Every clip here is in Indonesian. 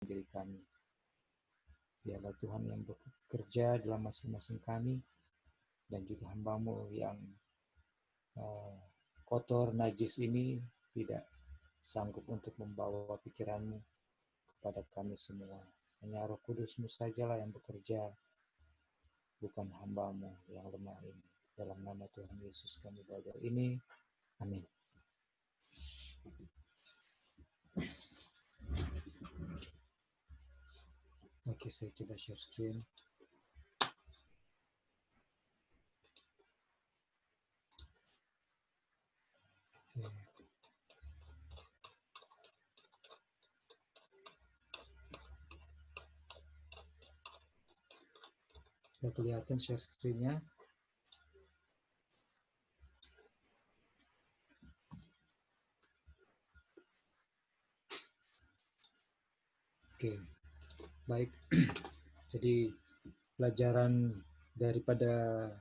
diri kami. Biarlah Tuhan yang bekerja dalam masing-masing kami, dan juga hamba-Mu yang kotor, najis ini tidak sanggup untuk membawa pikiran-Mu kepada kami semua. Hanya Roh Kudus-Mu sajalah yang bekerja, bukan hamba-Mu yang lemah ini. Dalam nama Tuhan Yesus kami berdoa ini. Amin. Oke, saya coba share screen. Oke. Sudah kelihatan share screen-nya? Oke, baik. Jadi pelajaran daripada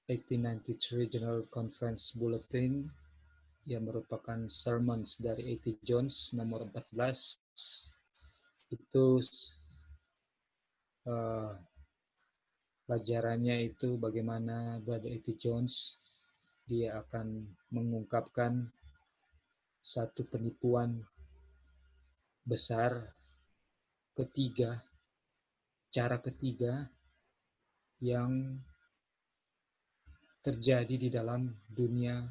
1893 General Conference Bulletin yang merupakan sermons dari A.T. Jones nomor 14 itu pelajarannya itu bagaimana Brother A.T. Jones dia akan mengungkapkan satu penipuan besar ketiga, cara ketiga yang terjadi di dalam dunia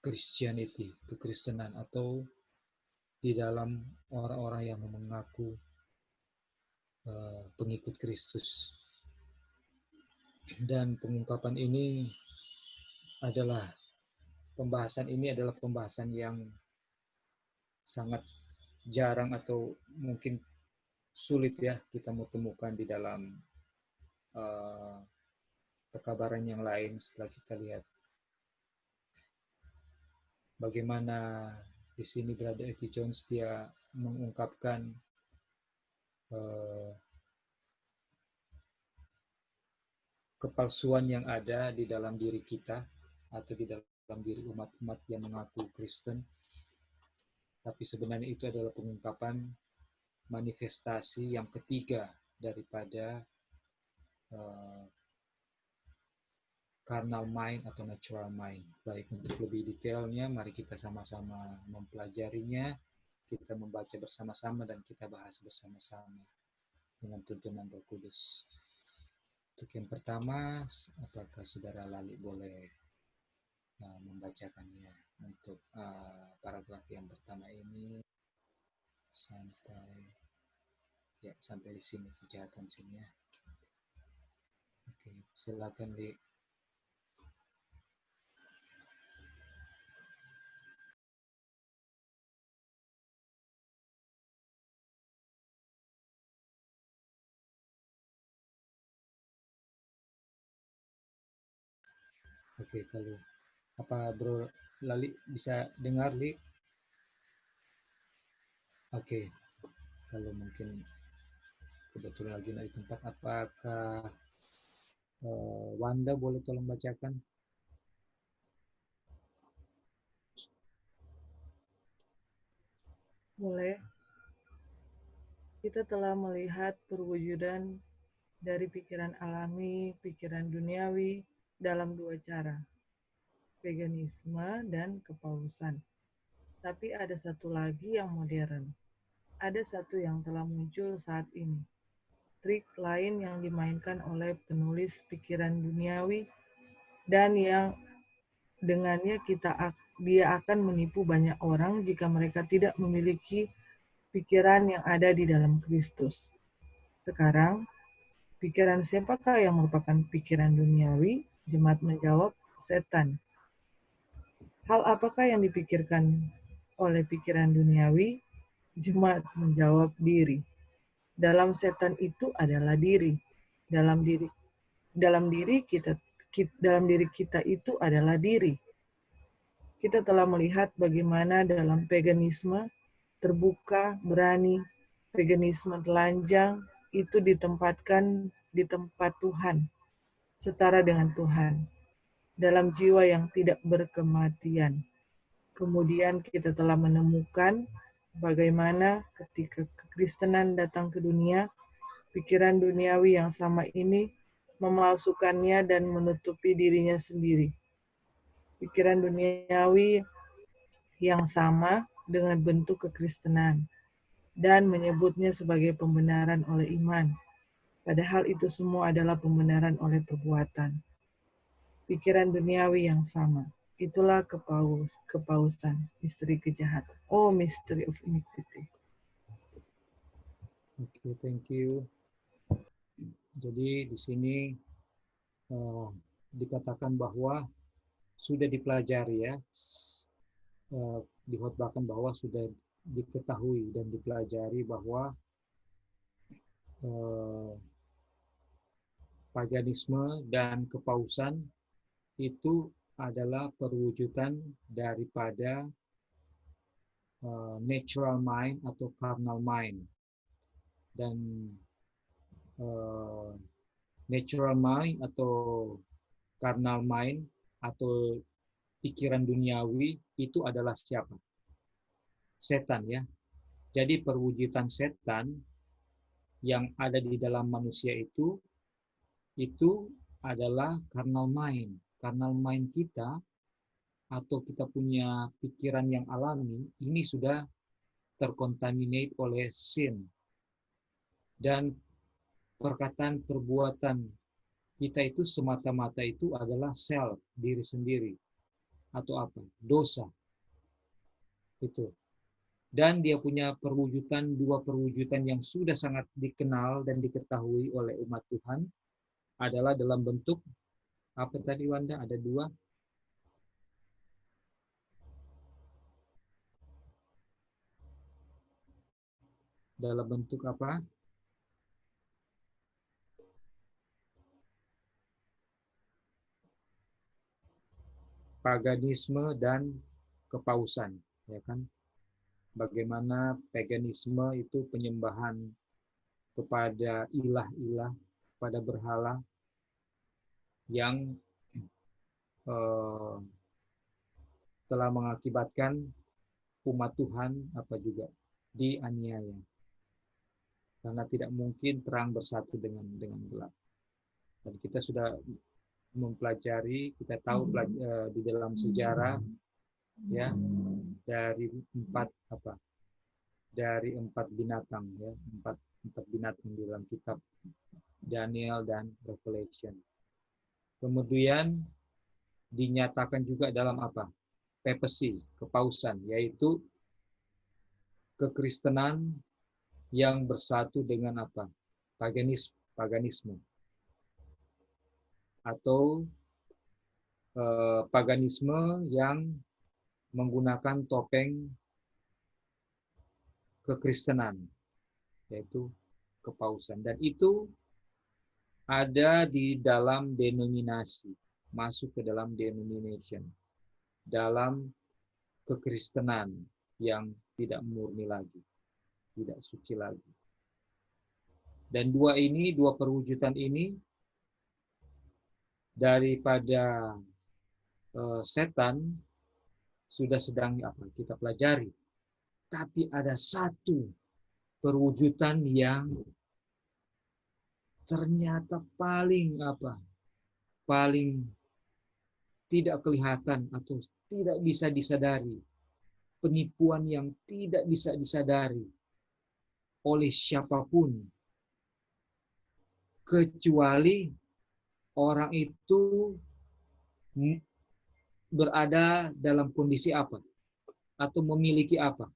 Christianity, kekristenan, atau di dalam orang-orang yang mengaku pengikut Kristus. Dan pengungkapan ini adalah pembahasan yang sangat jarang atau mungkin sulit ya kita mau temukan di dalam perkabaran yang lain. Setelah kita lihat bagaimana di sini Brother A.T. Jones dia mengungkapkan kepalsuan yang ada di dalam diri kita atau di dalam diri umat-umat yang mengaku Kristen, tapi sebenarnya itu adalah pengungkapan manifestasi yang ketiga daripada carnal mind atau natural mind. Baik, untuk lebih detailnya mari kita sama-sama mempelajarinya, kita membaca bersama-sama dan kita bahas bersama-sama dengan tuntunan Roh Kudus. Untuk yang pertama, apakah Saudara Lali boleh membacakannya untuk paragraf yang pertama ini sampai di sini, kejahatan sini ya. Oke, silakan Li. Oke, kalau apa Bro Lali bisa dengar Li? Oke, kalau mungkin kebetulan lagi di tempat, apakah Wanda boleh tolong bacakan? Boleh. Kita telah melihat perwujudan dari pikiran alami, pikiran duniawi dalam dua cara, paganisme dan kepausan. Tapi ada satu lagi yang modern. Ada satu yang telah muncul saat ini. Trik lain yang dimainkan oleh penulis pikiran duniawi dan yang dengannya dia akan menipu banyak orang jika mereka tidak memiliki pikiran yang ada di dalam Kristus. Sekarang, pikiran siapakah yang merupakan pikiran duniawi? Jemaat menjawab, setan. Hal apakah yang dipikirkan oleh pikiran duniawi? Jemaat menjawab, diri. Dalam setan itu adalah diri. Dalam diri kita itu adalah diri. Kita telah melihat bagaimana dalam paganisme terbuka, berani, paganisme telanjang itu ditempatkan di tempat Tuhan, setara dengan Tuhan, dalam jiwa yang tidak berkematian. Kemudian kita telah menemukan bagaimana ketika kekristenan datang ke dunia, pikiran duniawi yang sama ini memalsukannya dan menutupi dirinya sendiri. Pikiran duniawi yang sama dengan bentuk kekristenan dan menyebutnya sebagai pembenaran oleh iman. Padahal itu semua adalah pembenaran oleh perbuatan. Pikiran duniawi yang sama. Itulah kepausan, misteri kejahatan. Oh, mystery of iniquity. Oke, thank you. Jadi di sini dikatakan bahwa sudah dipelajari ya, dikhotbahkan bahwa sudah diketahui dan dipelajari bahwa paganisme dan kepausan itu adalah perwujudan daripada natural mind atau carnal mind. Dan natural mind atau carnal mind atau pikiran duniawi itu adalah siapa? Setan ya. Jadi perwujudan setan yang ada di dalam manusia itu adalah carnal mind. Carnal mind kita atau kita punya pikiran yang alami ini sudah terkontaminate oleh sin. Dan perkataan perbuatan kita itu semata-mata itu adalah self, diri sendiri. Atau apa? Dosa. Itu. Dan dia punya perwujudan, dua perwujudan yang sudah sangat dikenal dan diketahui oleh umat Tuhan adalah dalam bentuk, apa tadi Wanda? Ada dua. Dalam bentuk apa? Paganisme dan kepausan, ya kan? Bagaimana paganisme itu penyembahan kepada ilah-ilah, pada berhala yang telah mengakibatkan umat Tuhan apa juga dianiaya. Karena tidak mungkin terang bersatu dengan gelap. Dan kita sudah mempelajari, kita tahu di dalam sejarah ya dari empat binatang ya, empat binatang di dalam kitab Daniel dan Revelation. Kemudian dinyatakan juga dalam apa? Papacy, kepausan, yaitu kekristenan yang bersatu dengan apa? Paganisme. Atau paganisme yang menggunakan topeng kekristenan, yaitu kepausan. Dan itu ada di dalam denominasi, masuk ke dalam denomination, dalam kekristenan yang tidak murni lagi, tidak suci lagi. Dan dua perwujudan ini daripada setan sudah sedang kita pelajari. Tapi ada satu perwujudan yang ternyata paling tidak kelihatan atau tidak bisa disadari. Penipuan yang tidak bisa disadari oleh siapapun. Kecuali orang itu berada dalam kondisi apa? Atau memiliki apa?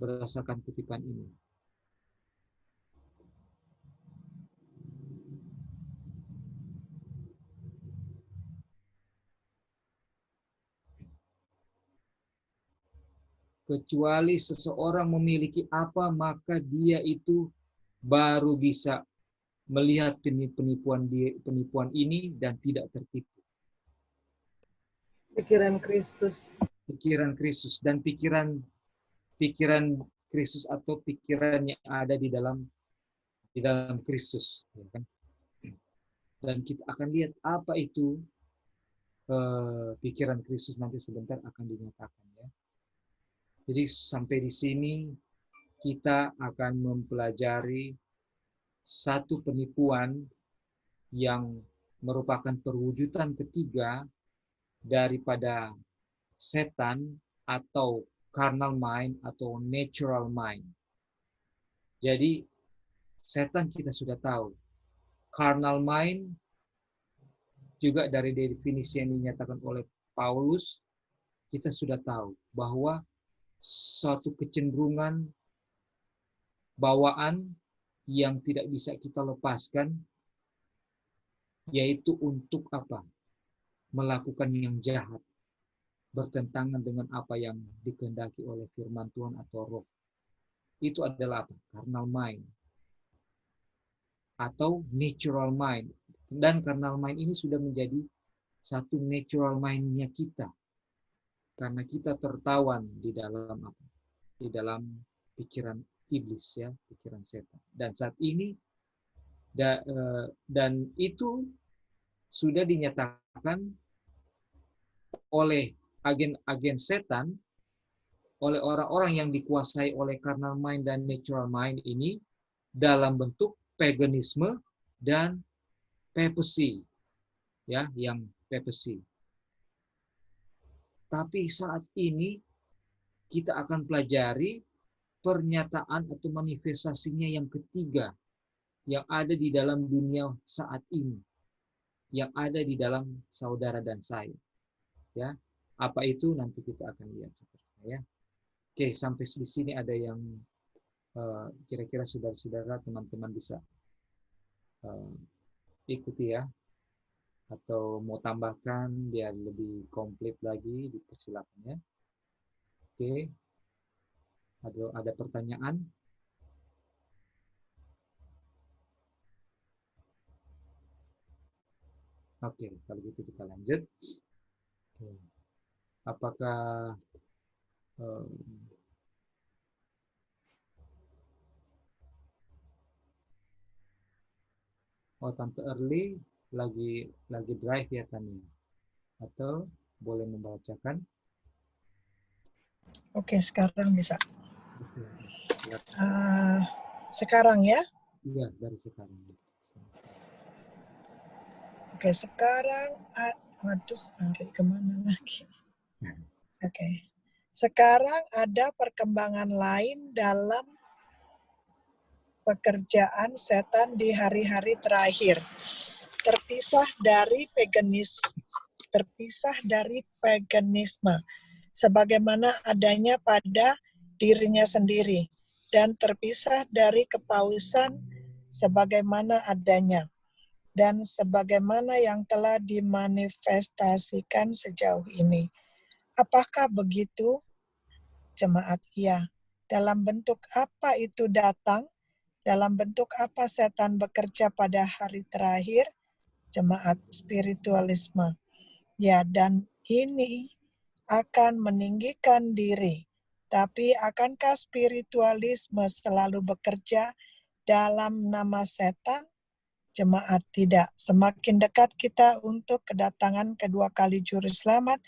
Berdasarkan kutipan ini. Kecuali seseorang memiliki apa, maka dia itu baru bisa melihat penipuan ini dan tidak tertipu. Pikiran Kristus. Pikiran Kristus dan pikiran Kristus atau pikiran yang ada di dalam Kristus. Dan kita akan lihat apa itu pikiran Kristus nanti sebentar akan dinyatakan ya. Jadi sampai di sini kita akan mempelajari satu penipuan yang merupakan perwujudan ketiga daripada setan atau carnal mind atau natural mind. Jadi setan kita sudah tahu. Carnal mind juga dari definisi yang dinyatakan oleh Paulus, kita sudah tahu bahwa suatu kecenderungan bawaan yang tidak bisa kita lepaskan, yaitu untuk apa? Melakukan yang jahat, bertentangan dengan apa yang dikehendaki oleh firman Tuhan atau roh. Itu adalah apa? Carnal mind atau natural mind. Dan carnal mind ini sudah menjadi satu natural mind-nya kita. Karena kita tertawan di dalam apa? Di dalam pikiran iblis, ya, pikiran setan. Dan saat ini dan itu sudah dinyatakan oleh agen-agen setan, oleh orang-orang yang dikuasai oleh carnal mind dan natural mind ini dalam bentuk paganisme dan papacy, ya, yang papacy. Tapi saat ini kita akan pelajari pernyataan atau manifestasinya yang ketiga yang ada di dalam dunia saat ini, yang ada di dalam saudara dan saya. Ya, apa itu nanti kita akan lihat sepertinya, ya. Oke, sampai di sini ada yang kira-kira saudara-saudara, teman-teman bisa ikuti, ya, atau mau tambahkan biar lebih komplit lagi, dipersilakan, ya. Oke, ada pertanyaan? Oke, kalau gitu kita lanjut. Oke. Apakah Tante Early lagi drive ya Tania? Atau boleh membacakan? Oke, sekarang bisa. Ya. Sekarang ya? Iya, dari sekarang. Oke, sekarang, waduh, lari kemana lagi? Oke, sekarang ada perkembangan lain dalam pekerjaan setan di hari-hari terakhir. Terpisah dari paganisme, sebagaimana adanya pada dirinya sendiri, dan terpisah dari kepausan sebagaimana adanya, dan sebagaimana yang telah dimanifestasikan sejauh ini. Apakah begitu, jemaat? Iya. Dalam bentuk apa itu datang? Dalam bentuk apa setan bekerja pada hari terakhir? Jemaat, spiritualisme. Ya, dan ini akan meninggikan diri. Tapi akankah spiritualisme selalu bekerja dalam nama setan? Jemaat, tidak. Semakin dekat kita untuk kedatangan kedua kali juru selamat,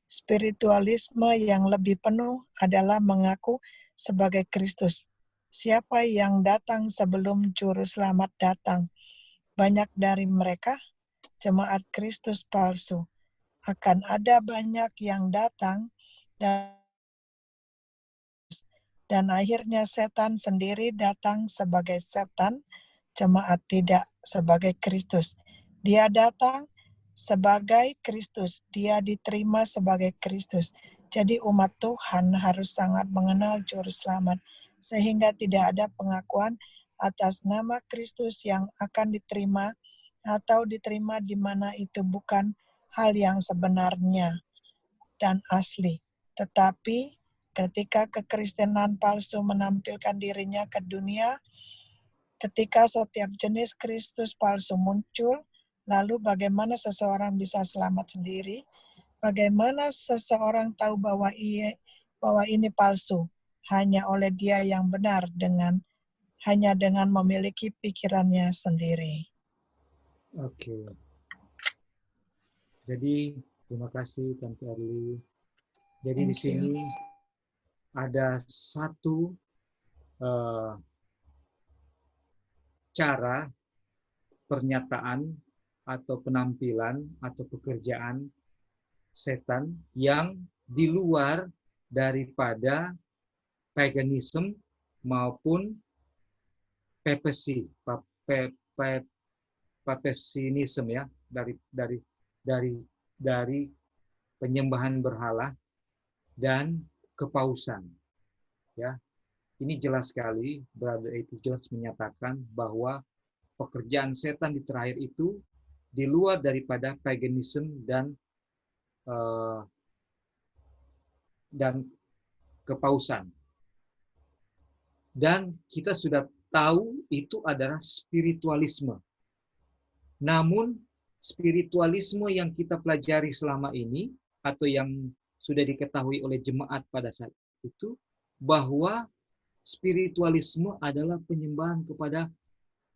spiritualisme yang lebih penuh adalah mengaku sebagai Kristus. Siapa yang datang sebelum juru selamat datang? Banyak dari mereka, jemaat Kristus palsu. Akan ada banyak yang datang dan akhirnya setan sendiri datang sebagai setan, jemaat tidak sebagai Kristus. Dia datang sebagai Kristus, dia diterima sebagai Kristus. Jadi umat Tuhan harus sangat mengenal juru selamat, sehingga tidak ada pengakuan atas nama Kristus yang akan diterima atau diterima di mana itu bukan hal yang sebenarnya dan asli. Tetapi ketika kekristenan palsu menampilkan dirinya ke dunia, ketika setiap jenis Kristus palsu muncul, lalu bagaimana seseorang bisa selamat sendiri? Bagaimana seseorang tahu bahwa ini palsu? Hanya oleh dia yang benar hanya dengan memiliki pikirannya sendiri. Oke. Jadi terima kasih Tante Arli. Jadi di sini ada satu cara pernyataan atau penampilan atau pekerjaan setan yang di luar daripada paganism maupun papesinism, ya, dari penyembahan berhala dan kepausan, ya. Ini jelas sekali Brother A.T. Jones menyatakan bahwa pekerjaan setan di terakhir itu di luar daripada paganism dan kepausan. Dan kita sudah tahu itu adalah spiritualisme. Namun spiritualisme yang kita pelajari selama ini atau yang sudah diketahui oleh jemaat pada saat itu, bahwa spiritualisme adalah penyembahan kepada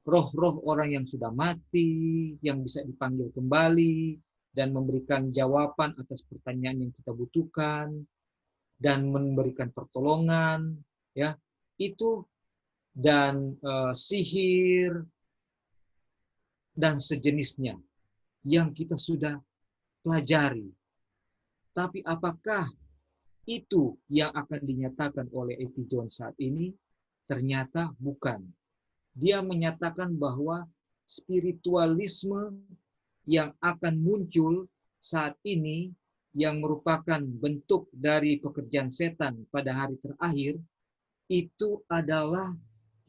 roh-roh orang yang sudah mati, yang bisa dipanggil kembali, dan memberikan jawaban atas pertanyaan yang kita butuhkan, dan memberikan pertolongan, ya, itu, dan sihir, dan sejenisnya, yang kita sudah pelajari. Tapi apakah itu yang akan dinyatakan oleh A.T. Jones saat ini? Ternyata bukan. Dia menyatakan bahwa spiritualisme yang akan muncul saat ini, yang merupakan bentuk dari pekerjaan setan pada hari terakhir, itu adalah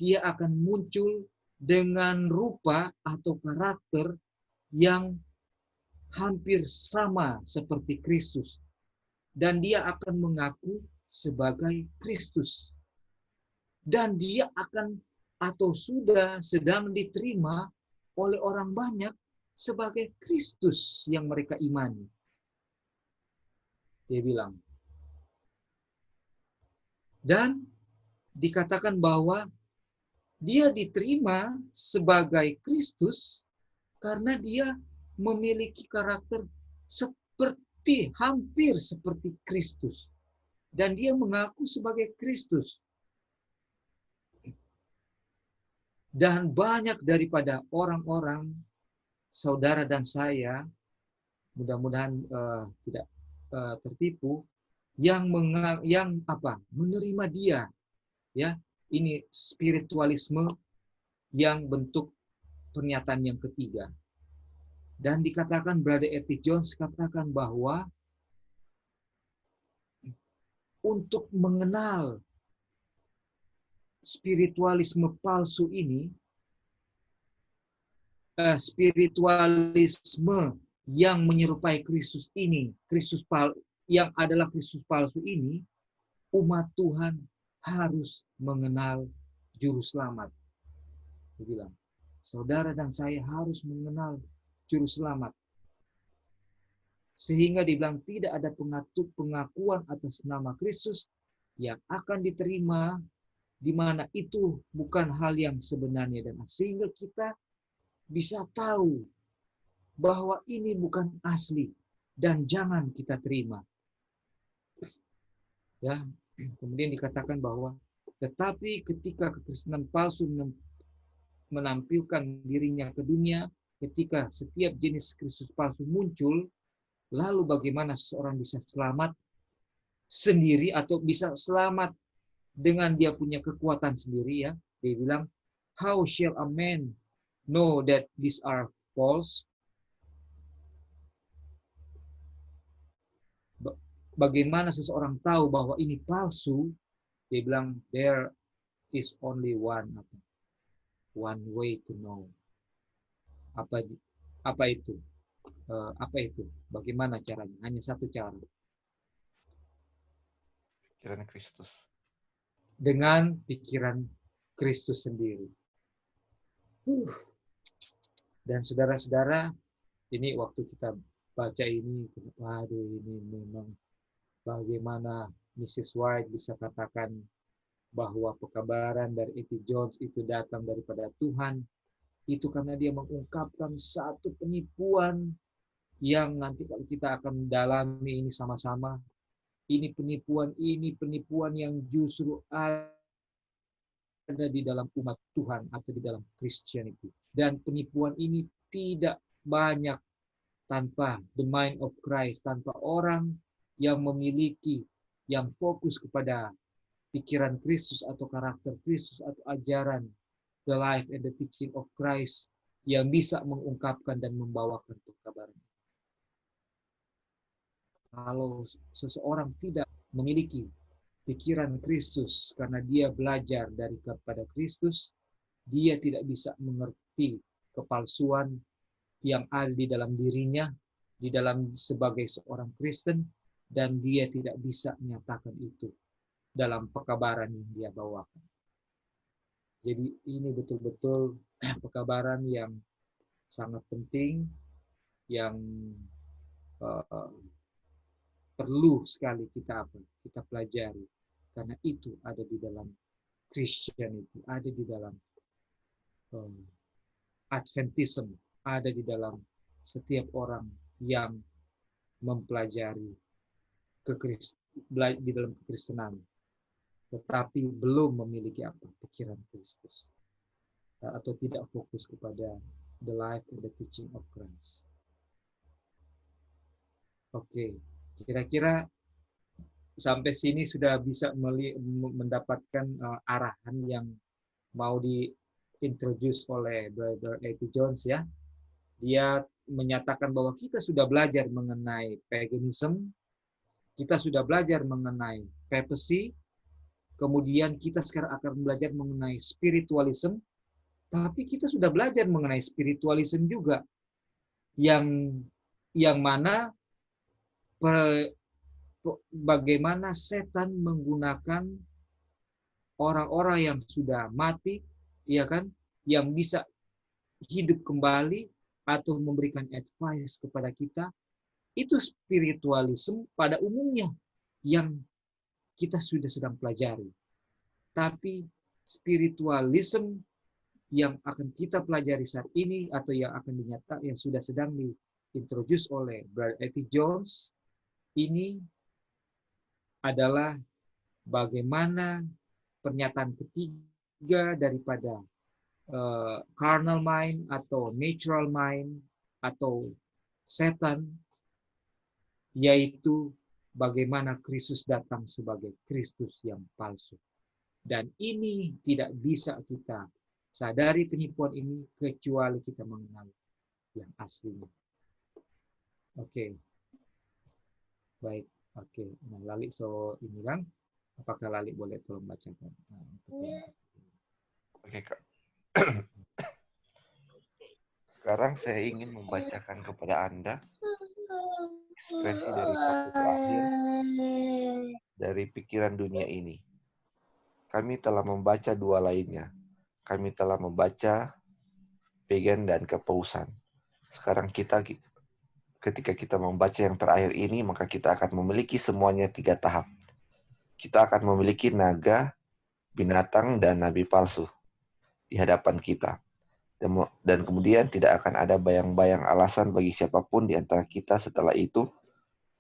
dia akan muncul dengan rupa atau karakter yang hampir sama seperti Kristus. Dan dia akan mengaku sebagai Kristus. Dan dia akan atau sudah sedang diterima oleh orang banyak sebagai Kristus yang mereka imani. Dia bilang. Dan dikatakan bahwa dia diterima sebagai Kristus karena dia memiliki karakter hampir seperti Kristus. Dan dia mengaku sebagai Kristus. Dan banyak daripada orang-orang, saudara dan saya, mudah-mudahan tidak tertipu, yang menerima dia, ya. Ini spiritualisme yang bentuk pernyataan yang ketiga. Dan dikatakan Brother A.T. Jones katakan bahwa untuk mengenal spiritualisme palsu ini, spiritualisme yang menyerupai Kristus ini, yang adalah Kristus palsu ini, umat Tuhan harus mengenal juru selamat. Dia bilang, saudara dan saya harus mengenal juru selamat. Sehingga dibilang tidak ada pengakuan atas nama Kristus yang akan diterima, di mana itu bukan hal yang sebenarnya, dan sehingga kita bisa tahu bahwa ini bukan asli dan jangan kita terima. Ya, kemudian dikatakan bahwa tetapi ketika kekristenan palsu menampilkan dirinya ke dunia, ketika setiap jenis Kristus palsu muncul, lalu bagaimana seseorang bisa selamat sendiri atau bisa selamat dengan dia punya kekuatan sendiri, ya? Dia bilang, how shall a man know that these are false? Bagaimana seseorang tahu bahwa ini palsu? Dia bilang, there is only one way to know. Apa itu? Apa itu? Bagaimana caranya? Hanya satu cara. Pikiran Kristus. Dengan pikiran Kristus sendiri. Dan saudara-saudara, ini waktu kita baca ini, waduh, ini memang bagaimana Mrs. White bisa katakan bahwa pekabaran dari A.T. Jones itu datang daripada Tuhan. Itu karena dia mengungkapkan satu penipuan yang nanti kalau kita akan mendalami ini sama-sama, ini penipuan yang justru ada di dalam umat Tuhan atau di dalam Christianity. Dan penipuan ini tidak banyak tanpa the mind of Christ, tanpa orang yang memiliki, yang fokus kepada pikiran Kristus atau karakter Kristus atau ajaran the life and the teaching of Christ yang bisa mengungkapkan dan membawakan pekabaran. Kalau seseorang tidak memiliki pikiran Kristus karena dia belajar kepada Kristus, dia tidak bisa mengerti kepalsuan yang ada di dalam dirinya, di dalam sebagai seorang Kristen, dan dia tidak bisa menyatakan itu dalam pekabaran yang dia bawakan. Jadi ini betul-betul pekabaran yang sangat penting, yang perlu sekali kita pelajari, karena itu ada di dalam Christianity, ada di dalam Adventism, ada di dalam setiap orang yang mempelajari di dalam kekristenan, tetapi belum memiliki pikiran Kristus atau tidak fokus kepada the life and the teaching of Christ. Oke, kira-kira sampai sini sudah bisa mendapatkan arahan yang mau diintroduce oleh Brother A.P. Jones ya. Dia menyatakan bahwa kita sudah belajar mengenai paganism, kita sudah belajar mengenai papacy, kemudian kita sekarang akan belajar mengenai spiritualism, tapi kita sudah belajar mengenai spiritualism juga, yang mana bagaimana setan menggunakan orang-orang yang sudah mati, ya kan, yang bisa hidup kembali atau memberikan advice kepada kita. Itu spiritualisme pada umumnya yang kita sudah sedang pelajari. Tapi spiritualisme yang akan kita pelajari saat ini atau yang akan dinyatakan, yang sudah sedang diintroduce oleh Brother A.P. Jones, ini adalah bagaimana pernyataan ketiga daripada carnal mind atau natural mind atau setan, yaitu bagaimana Kristus datang sebagai Kristus yang palsu. Dan ini tidak bisa kita sadari penipuan ini kecuali kita mengenal yang aslinya. Oke. Baik. Oke. Nah, Lali ini kan, apakah Lali boleh tolong bacakan? Oke, Kak. Sekarang saya ingin membacakan kepada Anda ekspresi dari fakta terakhir dari pikiran dunia ini. Kami telah membaca dua lainnya. Kami telah membaca pagan dan kepausan. Sekarang ketika kita membaca yang terakhir ini, maka kita akan memiliki semuanya 3 tahap. Kita akan memiliki naga, binatang, dan nabi palsu di hadapan kita. Dan kemudian tidak akan ada bayang-bayang alasan bagi siapapun di antara kita setelah itu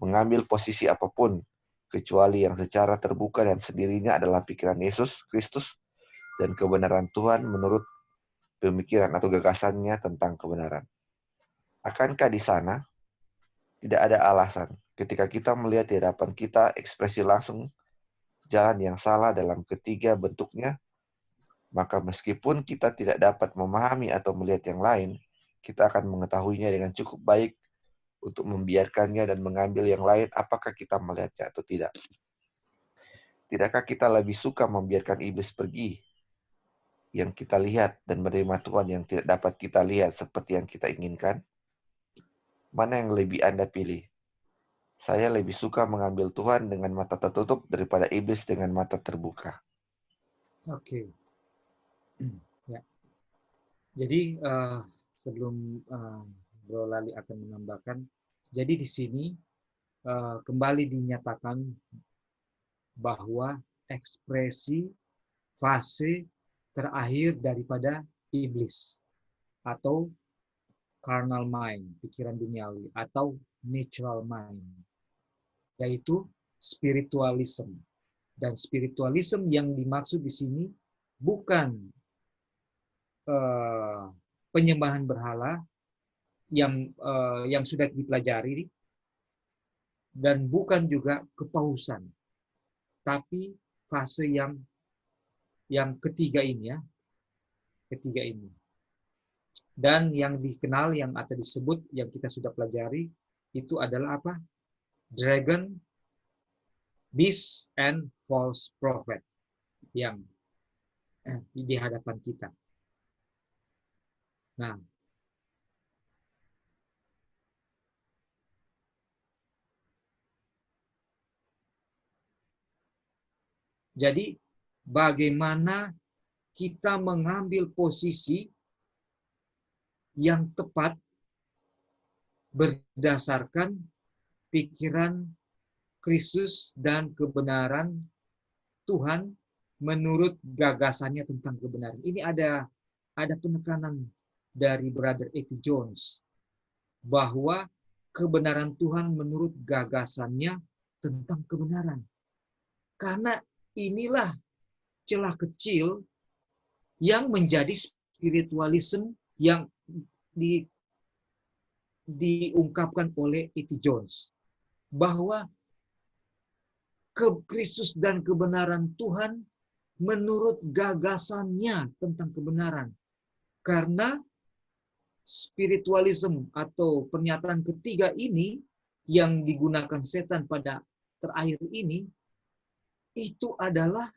mengambil posisi apapun, kecuali yang secara terbuka dan sendirinya adalah pikiran Yesus Kristus dan kebenaran Tuhan menurut pemikiran atau gagasannya tentang kebenaran. Akankah di sana tidak ada alasan ketika kita melihat di hadapan kita ekspresi langsung jalan yang salah dalam ketiga bentuknya, maka meskipun kita tidak dapat memahami atau melihat yang lain, kita akan mengetahuinya dengan cukup baik untuk membiarkannya dan mengambil yang lain apakah kita melihatnya atau tidak. Tidakkah kita lebih suka membiarkan iblis pergi yang kita lihat dan menerima Tuhan yang tidak dapat kita lihat seperti yang kita inginkan? Mana yang lebih Anda pilih? Saya lebih suka mengambil Tuhan dengan mata tertutup daripada iblis dengan mata terbuka. Oke. Ya. Jadi sebelum Bro Lali akan menambahkan, jadi di sini kembali dinyatakan bahwa ekspresi fase terakhir daripada iblis atau carnal mind, pikiran duniawi, atau natural mind, yaitu spiritualism. Dan spiritualism yang dimaksud di sini bukan penyembahan berhala yang sudah dipelajari, dan bukan juga kepausan, tapi fase yang ketiga ini ya, ketiga ini. Dan yang dikenal yang atau disebut yang kita sudah pelajari itu adalah apa? Dragon, beast, and false prophet yang di hadapan kita. Nah, jadi bagaimana kita mengambil posisi yang tepat berdasarkan pikiran Kristus dan kebenaran Tuhan menurut gagasannya tentang kebenaran. Ini ada penekanan dari Brother E.T. Jones bahwa kebenaran Tuhan menurut gagasannya tentang kebenaran. Karena inilah celah kecil yang menjadi spiritualisme yang diungkapkan oleh E.T. Jones. Bahwa Kristus dan kebenaran Tuhan menurut gagasannya tentang kebenaran. Karena spiritualisme atau pernyataan ketiga ini yang digunakan setan pada terakhir ini, itu adalah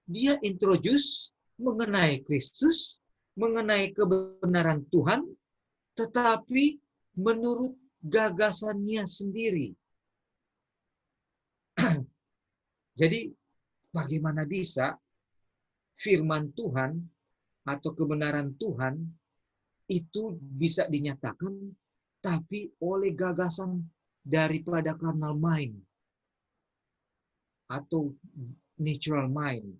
dia introduce mengenai Kristus, mengenai kebenaran Tuhan, tetapi menurut gagasannya sendiri. Jadi bagaimana bisa firman Tuhan atau kebenaran Tuhan itu bisa dinyatakan tapi oleh gagasan daripada carnal mind atau natural mind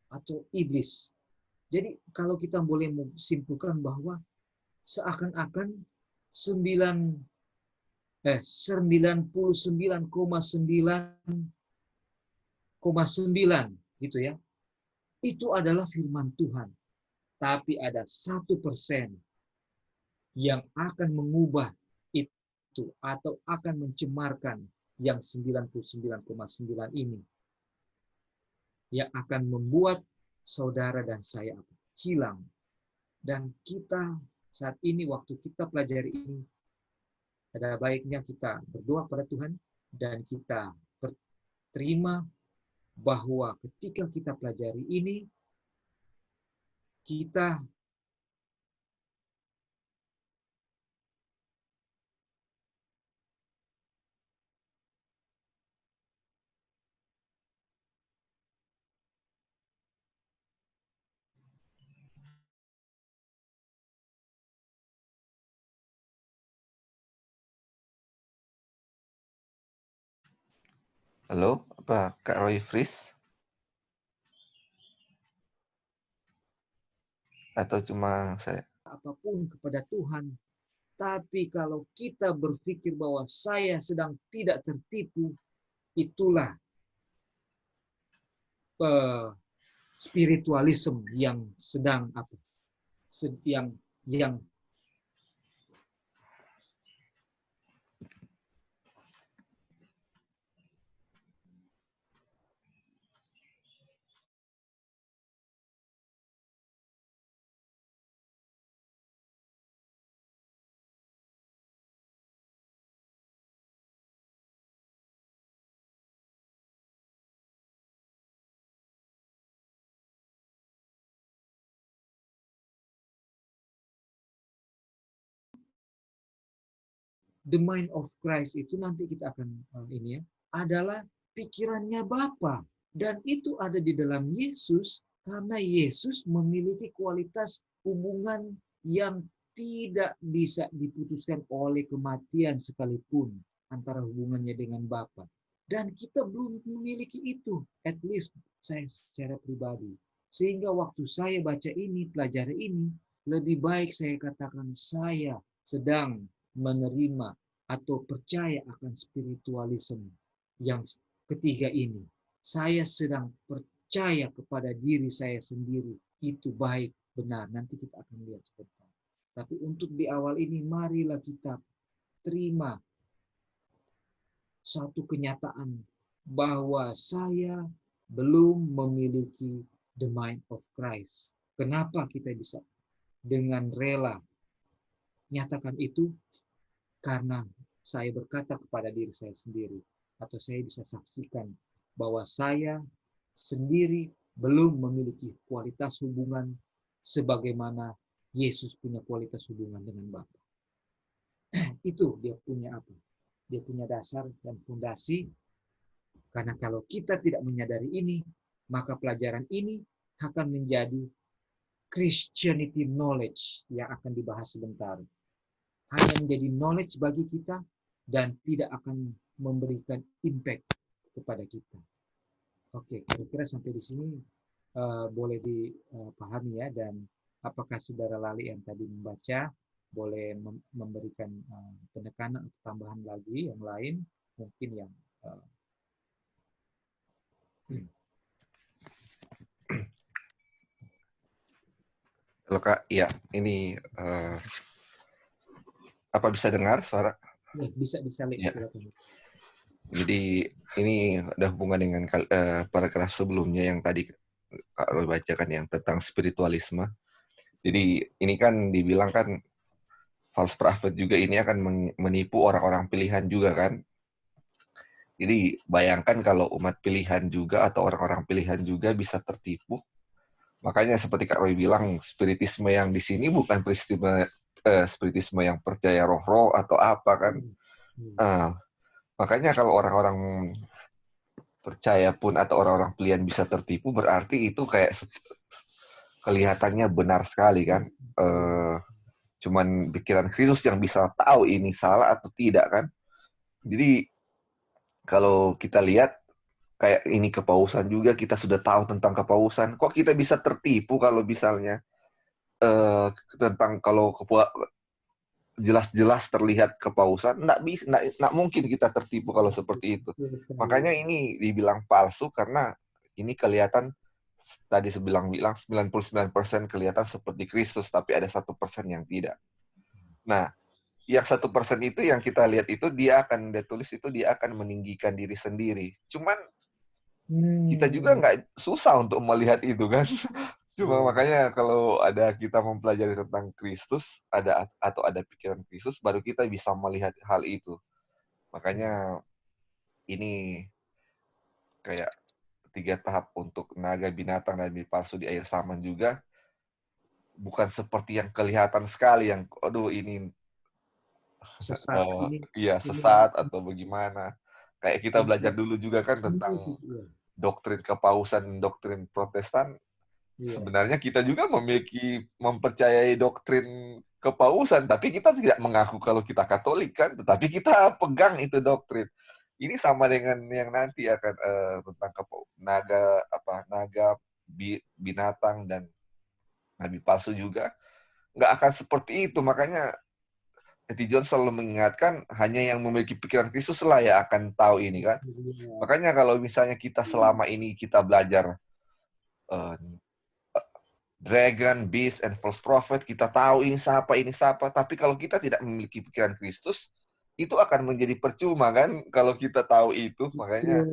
atau iblis. Jadi kalau kita boleh simpulkan bahwa seakan-akan 99,9 gitu ya, itu adalah firman Tuhan. Tapi ada 1% yang akan mengubah itu atau akan mencemarkan yang 99,9 ini, yang akan membuat saudara dan saya hilang. Dan kita saat ini, waktu kita pelajari ini, ada baiknya kita berdoa pada Tuhan dan kita berterima bahwa ketika kita pelajari ini, kita Halo, apa Kak Roy Fris? Atau cuma saya? apapun kepada Tuhan. Tapi kalau kita berpikir bahwa saya sedang tidak tertipu, itulah spiritualisme yang sedang yang the mind of Christ itu nanti kita akan ini ya, adalah pikirannya Bapa, dan itu ada di dalam Yesus karena Yesus memiliki kualitas hubungan yang tidak bisa diputuskan oleh kematian sekalipun antara hubungannya dengan Bapa. Dan kita belum memiliki itu, at least saya secara pribadi. Sehingga waktu saya baca ini, pelajari ini, lebih baik saya katakan saya sedang menerima atau percaya akan spiritualisme yang ketiga ini. Saya sedang percaya kepada diri saya sendiri. Itu baik, benar. Nanti kita akan lihat sebentar. Tapi untuk di awal ini, marilah kita terima satu kenyataan bahwa saya belum memiliki the mind of Christ. Kenapa kita bisa dengan rela nyatakan itu? Karena saya berkata kepada diri saya sendiri, atau saya bisa saksikan bahwa saya sendiri belum memiliki kualitas hubungan sebagaimana Yesus punya kualitas hubungan dengan Bapa. Itu dia punya apa? Dia punya dasar dan fondasi. Karena kalau kita tidak menyadari ini, maka pelajaran ini akan menjadi Christianity knowledge yang akan dibahas sebentar. Hanya menjadi knowledge bagi kita dan tidak akan memberikan impact kepada kita. Oke, kira-kira sampai di sini boleh dipahami ya. Dan apakah saudara Lali yang tadi membaca boleh memberikan penekanan atau tambahan lagi yang lain, mungkin yang Halo Kak, ya ini apa bisa dengar suara? ya, bisa lihat Ya. silakan. Jadi ini ada hubungan dengan paragraf sebelumnya yang tadi Kak Roy bacakan yang tentang spiritualisme. Jadi ini kan dibilang kan false prophet juga ini akan menipu orang-orang pilihan juga kan. Jadi bayangkan kalau umat pilihan juga atau orang-orang pilihan juga bisa tertipu. Makanya seperti Kak Roy bilang, spiritisme yang di sini bukan spiritisme yang percaya roh-roh atau apa kan. Makanya kalau orang-orang percaya pun atau orang-orang pilihan bisa tertipu, berarti itu kayak kelihatannya benar sekali kan. Cuman pikiran Kristus yang bisa tahu ini salah atau tidak kan. Jadi kalau kita lihat kayak ini kepausan juga, kita sudah tahu tentang kepausan. Kok kita bisa tertipu kalau misalnya tentang kalau jelas-jelas terlihat kepausan, nggak mungkin kita tertipu kalau seperti itu. Makanya ini dibilang palsu karena ini kelihatan tadi bilang 99% kelihatan seperti Kristus, tapi ada 1% yang tidak. Nah, yang 1% itu yang kita lihat itu dia tulis itu dia akan meninggikan diri sendiri. Cuman kita juga nggak susah untuk melihat itu kan. Cuma makanya kalau ada kita mempelajari tentang Kristus, atau ada pikiran Kristus, baru kita bisa melihat hal itu. Makanya ini kayak 3 tahap untuk naga, binatang, dan nabi palsu di akhir zaman juga. Bukan seperti yang kelihatan sekali, yang aduh ini Sesat sesat atau bagaimana. Kayak kita belajar dulu juga kan tentang doktrin kepausan, doktrin Protestan. Sebenarnya kita juga mempercayai doktrin kepausan, tapi kita tidak mengaku kalau kita Katolik kan, tetapi kita pegang itu doktrin. Ini sama dengan yang nanti akan tentang naga, binatang, dan nabi palsu juga. Nggak akan seperti itu, makanya John selalu mengingatkan hanya yang memiliki pikiran Kristus lah yang akan tahu ini kan. Makanya kalau misalnya kita selama ini kita belajar dragon, beast, and false prophet, kita tahu ini siapa, tapi kalau kita tidak memiliki pikiran Kristus, itu akan menjadi percuma kan kalau kita tahu itu. Makanya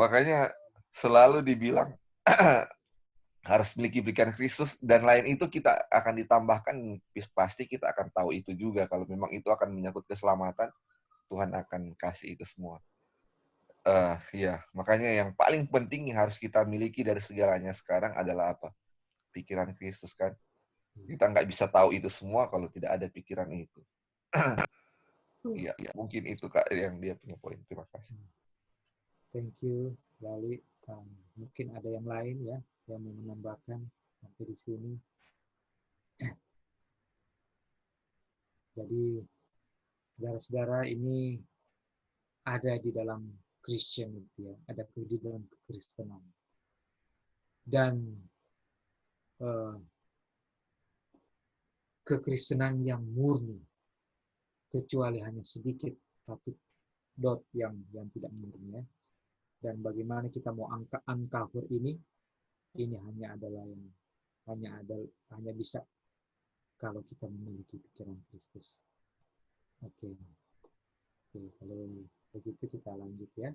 makanya selalu dibilang harus memiliki pikiran Kristus, dan lain itu kita akan ditambahkan, pasti kita akan tahu itu juga. Kalau memang itu akan menyangkut keselamatan, Tuhan akan kasih itu semua. Makanya yang paling penting yang harus kita miliki dari segalanya sekarang adalah apa? Pikiran Kristus kan. Kita nggak bisa tahu itu semua kalau tidak ada pikiran itu. Iya, mungkin itu Kak yang dia punya poin. Terima kasih. Thank you, Lali. Mungkin ada yang lain ya yang mau menambahkan sampai di sini. Jadi saudara-saudara, ini ada di dalam Christianity ya, ada di dalam kekristenan. Dan kekristenan yang murni, kecuali hanya sedikit, tapi dot yang tidak murni ya. Dan bagaimana kita mau uncover ini hanya adalah yang hanya bisa kalau kita memiliki pikiran Kristus. Oke, kalau begitu kita lanjut ya.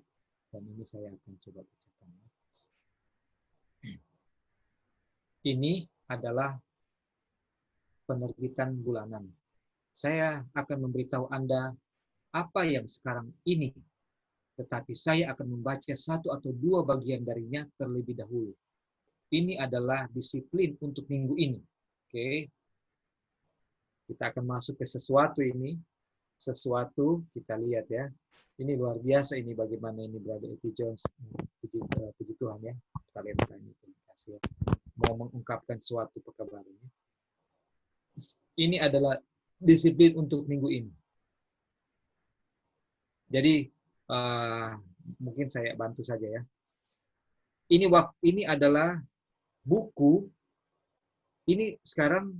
Dan ini saya akan coba bacakan. Ini adalah penerbitan bulanan. Saya akan memberitahu Anda apa yang sekarang ini, tetapi saya akan membaca satu atau dua bagian darinya terlebih dahulu. Ini adalah disiplin untuk minggu ini. Oke. Kita akan masuk ke sesuatu ini. Sesuatu, kita lihat ya. Ini luar biasa ini bagaimana ini Brother E.T. Jones. Puji Tuhan ya. Talenta ini. Terima kasih ya. Mau mengungkapkan suatu perkabaran. Ini adalah disiplin untuk minggu ini. Jadi, mungkin saya bantu saja ya. Ini adalah buku. Ini sekarang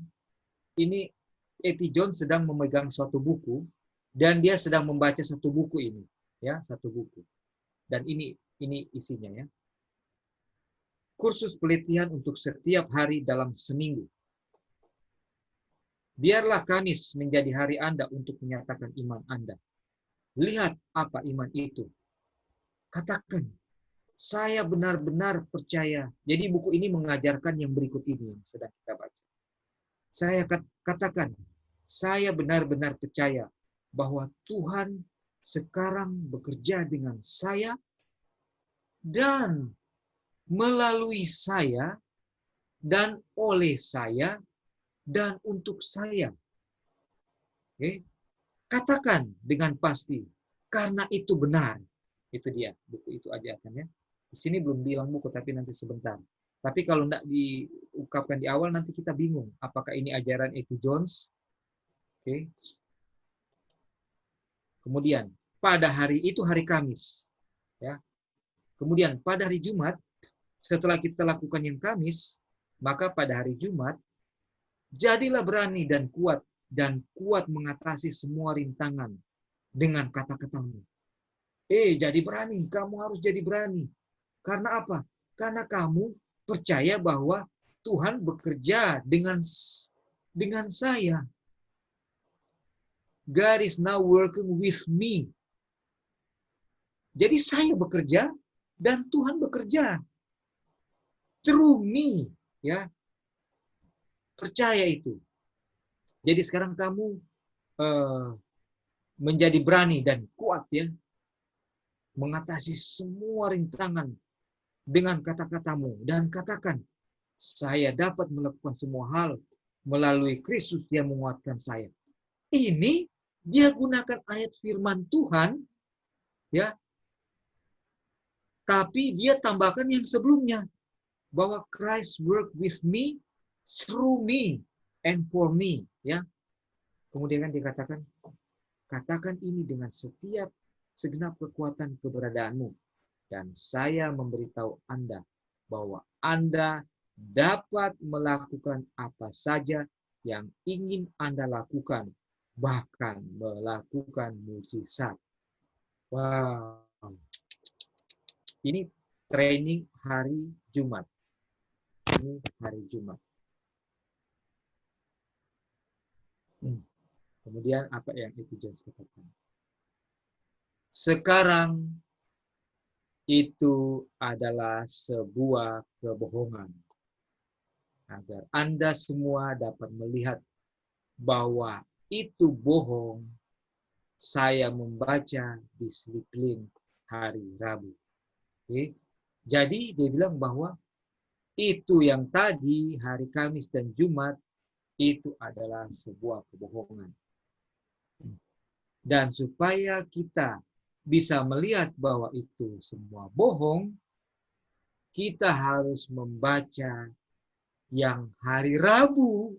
ini E.T. Jones sedang memegang suatu buku dan dia sedang membaca satu buku ini, ya, satu buku. Dan ini isinya ya. Kursus pelitian untuk setiap hari dalam seminggu. Biarlah Kamis menjadi hari Anda untuk menyatakan iman Anda. Lihat apa iman itu. Katakan, saya benar-benar percaya. Jadi buku ini mengajarkan yang berikut ini yang sedang kita baca. Saya katakan, saya benar-benar percaya bahwa Tuhan sekarang bekerja dengan saya dan melalui saya dan oleh saya dan untuk saya. Oke? Katakan dengan pasti, karena itu benar. Itu dia, buku itu ajakannya. Di sini belum bilang buku, tapi nanti sebentar. Tapi kalau tidak diungkapkan di awal, nanti kita bingung. Apakah ini ajaran E.T. Jones? Oke. Kemudian, pada hari itu hari Kamis. Ya. Kemudian, pada hari Jumat, setelah kita lakukan yang Kamis, maka pada hari Jumat, jadilah berani dan kuat mengatasi semua rintangan dengan kata-katamu. Jadi berani, kamu harus jadi berani. Karena apa? Karena kamu percaya bahwa Tuhan bekerja dengan saya. God is now working with me. Jadi saya bekerja dan Tuhan bekerja through me, ya. Percaya itu. Jadi sekarang kamu menjadi berani dan kuat ya, mengatasi semua rintangan dengan kata-katamu dan katakan, saya dapat melakukan semua hal melalui Kristus yang menguatkan saya. Ini dia gunakan ayat firman Tuhan, ya, tapi dia tambahkan yang sebelumnya bahwa Christ work with me, through me, and for me, ya. Kemudian kan dikatakan, katakan ini dengan segenap kekuatan keberadaanmu, dan saya memberitahu Anda bahwa Anda dapat melakukan apa saja yang ingin Anda lakukan, bahkan melakukan mujizat. Wow. Ini training hari Jumat. Ini hari Jumat. Kemudian apa yang itu Jones katakan? Sekarang itu adalah sebuah kebohongan. Agar Anda semua dapat melihat bahwa itu bohong, saya membaca disiplin hari Rabu. Oke. Jadi dia bilang bahwa itu yang tadi hari Kamis dan Jumat itu adalah sebuah kebohongan. Dan supaya kita bisa melihat bahwa itu semua bohong, kita harus membaca yang hari Rabu.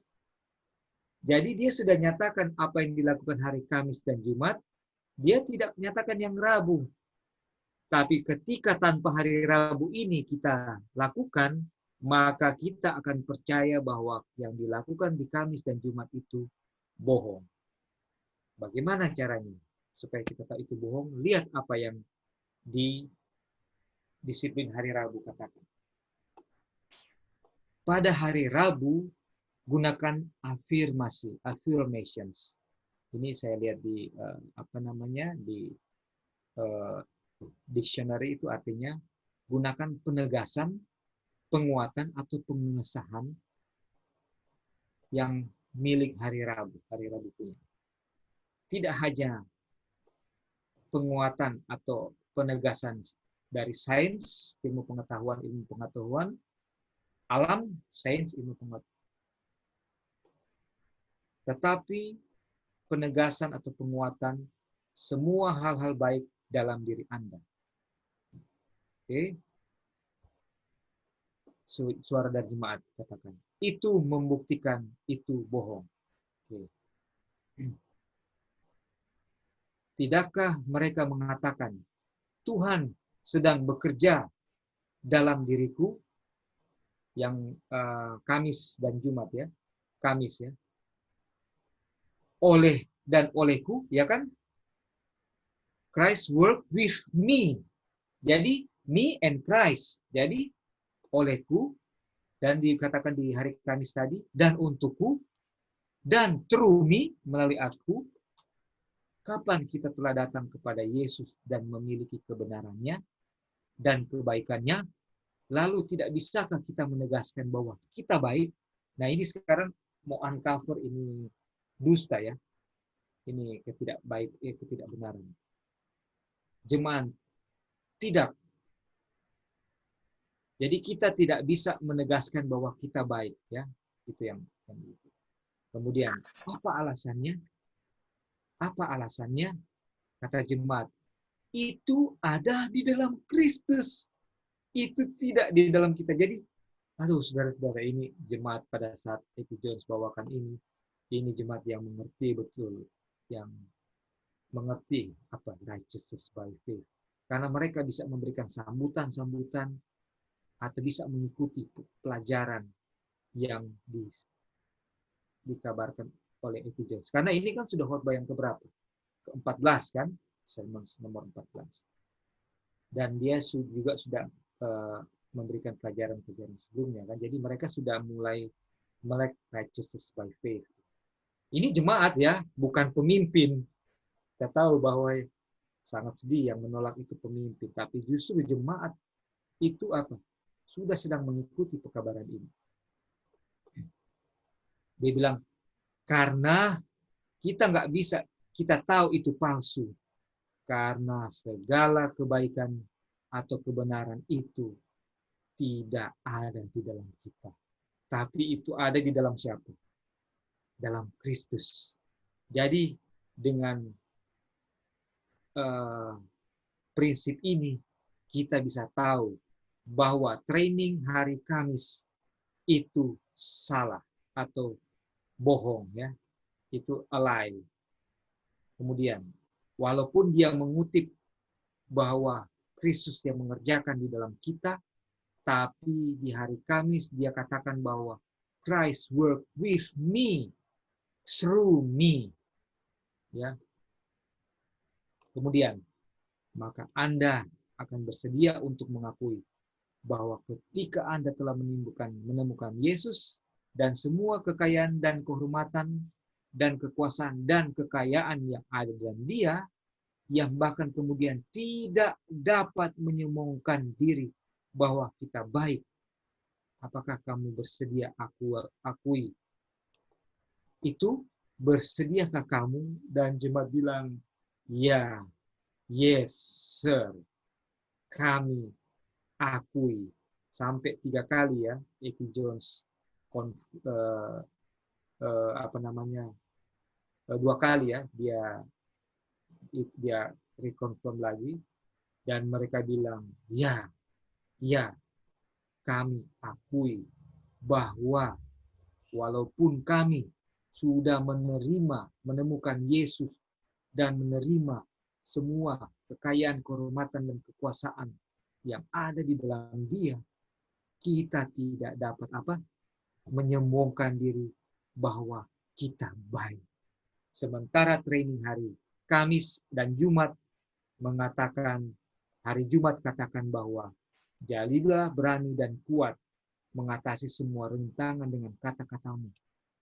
Jadi dia sudah nyatakan apa yang dilakukan hari Kamis dan Jumat, dia tidak menyatakan yang Rabu. Tapi ketika tanpa hari Rabu ini kita lakukan, maka kita akan percaya bahwa yang dilakukan di Kamis dan Jumat itu bohong. Bagaimana caranya? supaya kita tahu itu bohong, lihat apa yang di disiplin hari Rabu katakan. Pada hari Rabu, gunakan afirmasi, affirmations. Ini saya lihat di di dictionary, itu artinya gunakan penegasan, penguatan atau pengesahan yang milik hari Rabu punya. Tidak hanya penguatan atau penegasan dari sains, ilmu pengetahuan, alam, sains, ilmu pengetahuan. Tetapi penegasan atau penguatan semua hal-hal baik dalam diri Anda. Oke? Suara dari jemaat katakan. Itu membuktikan itu bohong. Oke. Tidakkah mereka mengatakan, Tuhan sedang bekerja dalam diriku, yang Kamis dan Jumat ya, Kamis ya, oleh dan olehku, ya kan? Christ work with me. Jadi me and Christ. Jadi olehku, dan dikatakan di hari Kamis tadi, dan untukku, dan through me, melalui aku. Kapan kita telah datang kepada Yesus dan memiliki kebenarannya dan kebaikannya, lalu tidak bisakah kita menegaskan bahwa kita baik? Nah, ini sekarang mau uncover ini dusta ya. Ini ketidakbenaran. Jemaat, tidak. Jadi kita tidak bisa menegaskan bahwa kita baik ya. Itu yang itu. Kemudian, apa alasannya? Apa alasannya? Kata jemaat, itu ada di dalam Kristus. Itu tidak di dalam kita. Jadi, aduh saudara-saudara, ini jemaat pada saat Eddie Jones bawakan ini jemaat yang mengerti betul, yang mengerti apa righteousness by faith. Karena mereka bisa memberikan sambutan-sambutan atau bisa mengikuti pelajaran yang dikabarkan oleh Eddie Jones. Karena ini kan sudah khotbah yang keberapa? Ke-14 kan? Sermon nomor 14. Dan dia juga sudah memberikan pelajaran-pelajaran sebelumnya kan. Jadi mereka sudah mulai melek righteousness by faith. Ini jemaat ya, bukan pemimpin. Kita tahu bahwa sangat sedih yang menolak itu pemimpin, tapi justru jemaat itu apa? Sudah sedang mengikuti pekabaran ini. Dia bilang, karena kita nggak bisa, kita tahu itu palsu. Karena segala kebaikan atau kebenaran itu tidak ada di dalam kita. Tapi itu ada di dalam siapa? Dalam Kristus. Jadi dengan prinsip ini, kita bisa tahu bahwa training hari Kamis itu salah atau bohong ya. Itu a lie. Kemudian, walaupun dia mengutip bahwa Kristus yang mengerjakan di dalam kita, tapi di hari Kamis dia katakan bahwa Christ work with me, through me. Ya. Kemudian, maka Anda akan bersedia untuk mengakui bahwa ketika Anda telah menemukan Yesus dan semua kekayaan dan kehormatan dan kekuasaan dan kekayaan yang ada dalam Dia, yang bahkan kemudian tidak dapat menyombongkan diri bahwa kita baik. Apakah kamu bersedia akui itu? Bersediakah kamu? Dan jemaat bilang, ya, yes, sir. Kami akui. Sampai 3 kali ya, Eddie Jones 2 kali ya, dia reconfirm lagi, dan mereka bilang, ya, kami akui bahwa walaupun kami sudah menemukan Yesus dan menerima semua kekayaan, kehormatan, dan kekuasaan yang ada di dalam Dia, kita tidak dapat menyombongkan diri bahwa kita baik. Sementara training hari Kamis dan Jumat mengatakan, hari Jumat katakan bahwa jadilah berani dan kuat mengatasi semua rintangan dengan kata-katamu.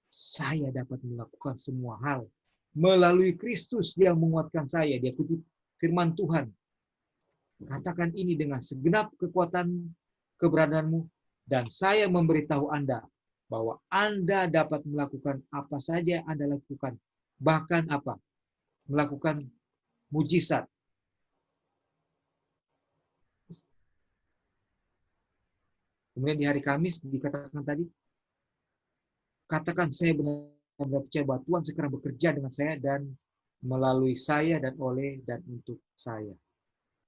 Saya dapat melakukan semua hal melalui Kristus yang menguatkan saya. Dia kutip firman Tuhan. Katakan ini dengan segenap kekuatan keberadaanmu, dan saya memberitahu Anda bahwa Anda dapat melakukan apa saja yang Anda lakukan. Bahkan apa? Melakukan mujizat. Kemudian di hari Kamis dikatakan tadi, katakan saya benar-benar percaya bahwa Tuhan sekarang bekerja dengan saya dan melalui saya dan oleh dan untuk saya.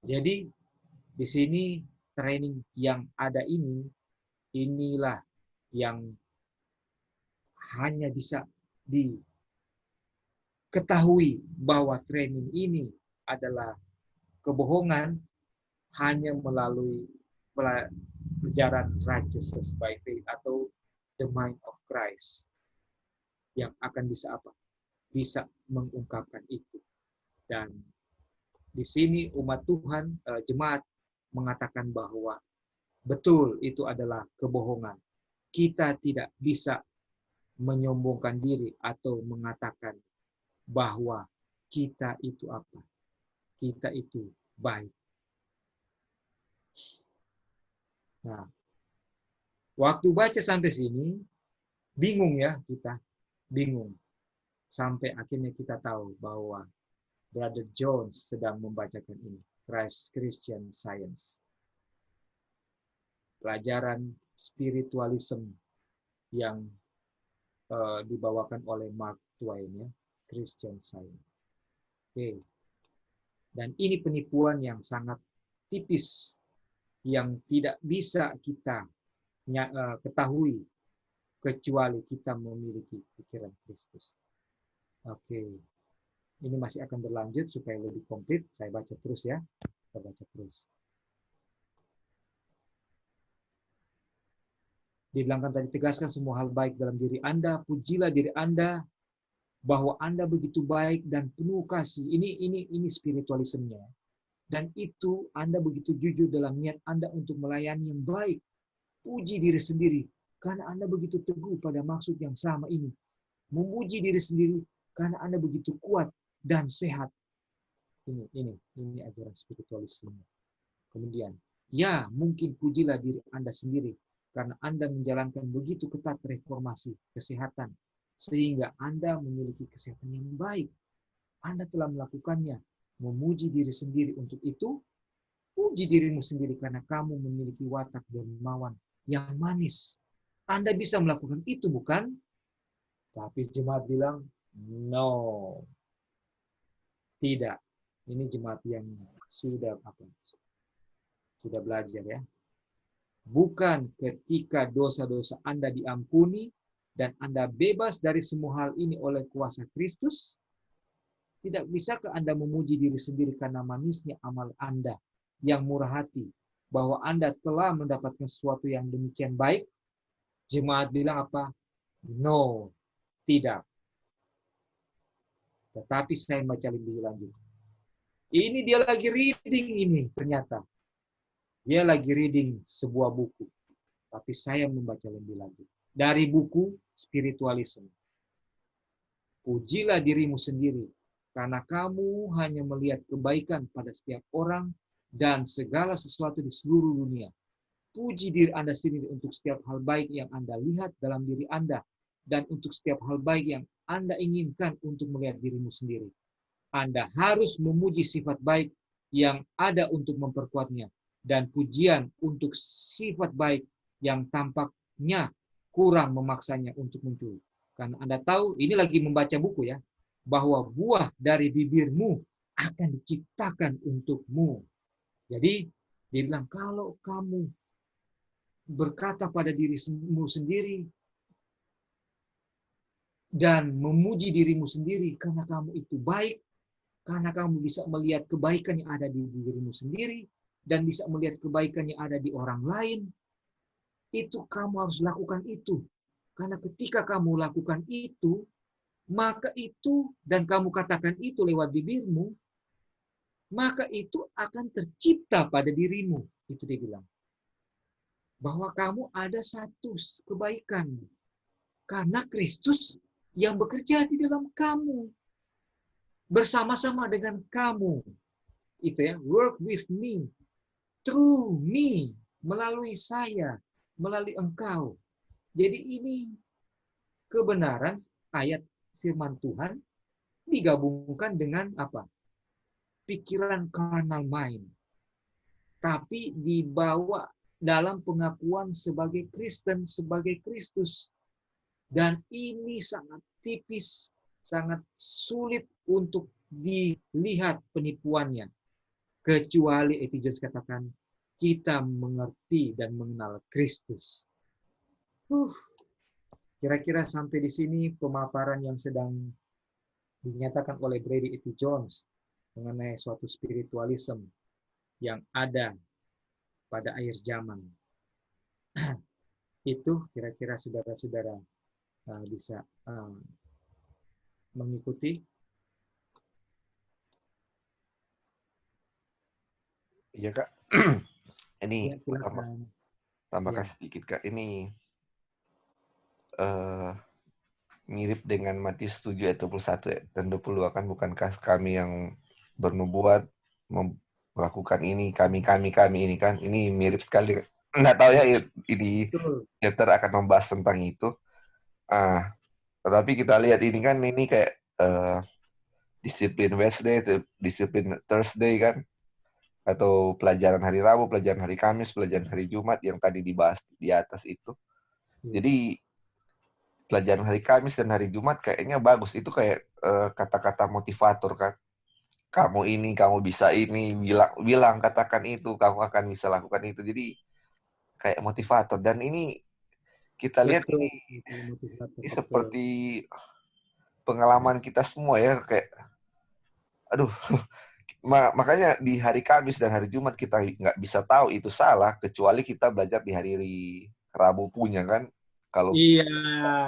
Jadi di sini training yang ada ini, inilah yang hanya bisa diketahui bahwa training ini adalah kebohongan hanya melalui pelajaran righteousness by faith atau the mind of Christ yang akan bisa apa? Bisa mengungkapkan itu. Dan di sini umat Tuhan, jemaat mengatakan bahwa betul itu adalah kebohongan. Kita tidak bisa menyombongkan diri atau mengatakan bahwa kita itu apa? Kita itu baik. Nah, waktu baca sampai sini, bingung ya kita. Bingung. Sampai akhirnya kita tahu bahwa Brother Jones sedang membacakan ini. Christian Science. Pelajaran spiritualism yang dibawakan oleh Mark Twain, ya, Christian Science. Oke. Dan ini penipuan yang sangat tipis yang tidak bisa kita ketahui kecuali kita memiliki pikiran Kristus. Oke. Ini masih akan berlanjut supaya lebih komplit. Saya baca terus ya. Kita baca terus. Dibilangkan tadi, tegaskan semua hal baik dalam diri Anda, pujilah diri Anda bahwa Anda begitu baik dan penuh kasih. Ini spiritualismenya. Dan itu Anda begitu jujur dalam niat Anda untuk melayani yang baik. Puji diri sendiri karena Anda begitu teguh pada maksud yang sama ini. Memuji diri sendiri karena Anda begitu kuat dan sehat. Ini ajaran spiritualisme. Kemudian, ya mungkin pujilah diri Anda sendiri karena Anda menjalankan begitu ketat reformasi kesehatan sehingga Anda memiliki kesehatan yang baik. Anda telah melakukannya. Memuji diri sendiri untuk itu, puji dirimu sendiri karena kamu memiliki watak dermawan yang manis. Anda bisa melakukan itu, bukan? Tapi jemaat bilang, no. Tidak. Ini jemaat yang sudah belajar ya. Bukan ketika dosa-dosa Anda diampuni dan Anda bebas dari semua hal ini oleh kuasa Kristus, tidak bisakah Anda memuji diri sendiri karena manisnya amal Anda yang murah hati, bahwa Anda telah mendapatkan sesuatu yang demikian baik? Jemaat bilang apa? No, tidak. Tetapi saya baca lebih lanjut. Ini dia lagi reading ini ternyata. Dia lagi reading sebuah buku. Tapi saya membaca lebih lanjut. Dari buku Spiritualism. Pujilah dirimu sendiri, karena kamu hanya melihat kebaikan pada setiap orang dan segala sesuatu di seluruh dunia. Puji diri Anda sendiri untuk setiap hal baik yang Anda lihat dalam diri Anda dan untuk setiap hal baik yang Anda inginkan untuk melihat dirimu sendiri. Anda harus memuji sifat baik yang ada untuk memperkuatnya dan pujian untuk sifat baik yang tampaknya kurang memaksanya untuk muncul. Karena Anda tahu, ini lagi membaca buku ya, bahwa buah dari bibirmu akan diciptakan untukmu. Jadi, dia bilang, kalau kamu berkata pada dirimu sendiri dan memuji dirimu sendiri karena kamu itu baik, karena kamu bisa melihat kebaikan yang ada di dirimu sendiri dan bisa melihat kebaikan yang ada di orang lain, itu kamu harus lakukan itu. Karena ketika kamu lakukan itu, maka itu, dan kamu katakan itu lewat bibirmu, maka itu akan tercipta pada dirimu. Itu dia bilang. Bahwa kamu ada satu kebaikan. Karena Kristus yang bekerja di dalam kamu. Bersama-sama dengan kamu. Itu ya, work with me. Through me. Melalui saya. Melalui engkau. Jadi ini kebenaran ayat firman Tuhan digabungkan dengan apa? Pikiran carnal mind. Tapi dibawa dalam pengakuan sebagai Kristen, sebagai Kristus. Dan ini sangat tipis, sangat sulit untuk dilihat penipuannya. Kecuali Ephesians katakan, kita mengerti dan mengenal Kristus. Kira-kira sampai di sini pemaparan yang sedang dinyatakan oleh Brady E. T. Jones mengenai suatu spiritualisme yang ada pada akhir zaman. Itu kira-kira saudara-saudara bisa mengikuti. Iya Kak. Ini Ya, silakan. tambahkan Ya. sedikit Kak. Ini mirip dengan Matius 7 ayat 21 dan 22 kan, bukankah kami yang bernubuat melakukan ini, kami ini kan. Ini mirip sekali. Nggak tahu ya ini chapter akan membahas tentang itu. Tetapi kita lihat ini kan, ini kayak disiplin Wednesday, disiplin Thursday kan, atau pelajaran hari Rabu, pelajaran hari Kamis, pelajaran hari Jumat yang tadi dibahas di atas itu. Jadi pelajaran hari Kamis dan hari Jumat kayaknya bagus. Itu kayak kata-kata motivator kan. Kamu ini, kamu bisa ini, bilang katakan itu, kamu akan bisa lakukan itu. Jadi kayak motivator. Dan ini kita lihat ini seperti pengalaman kita semua ya, kayak aduh. Makanya di hari Kamis dan hari Jumat kita nggak bisa tahu itu salah kecuali kita belajar di hari Rabu punya kan. Kalau iya,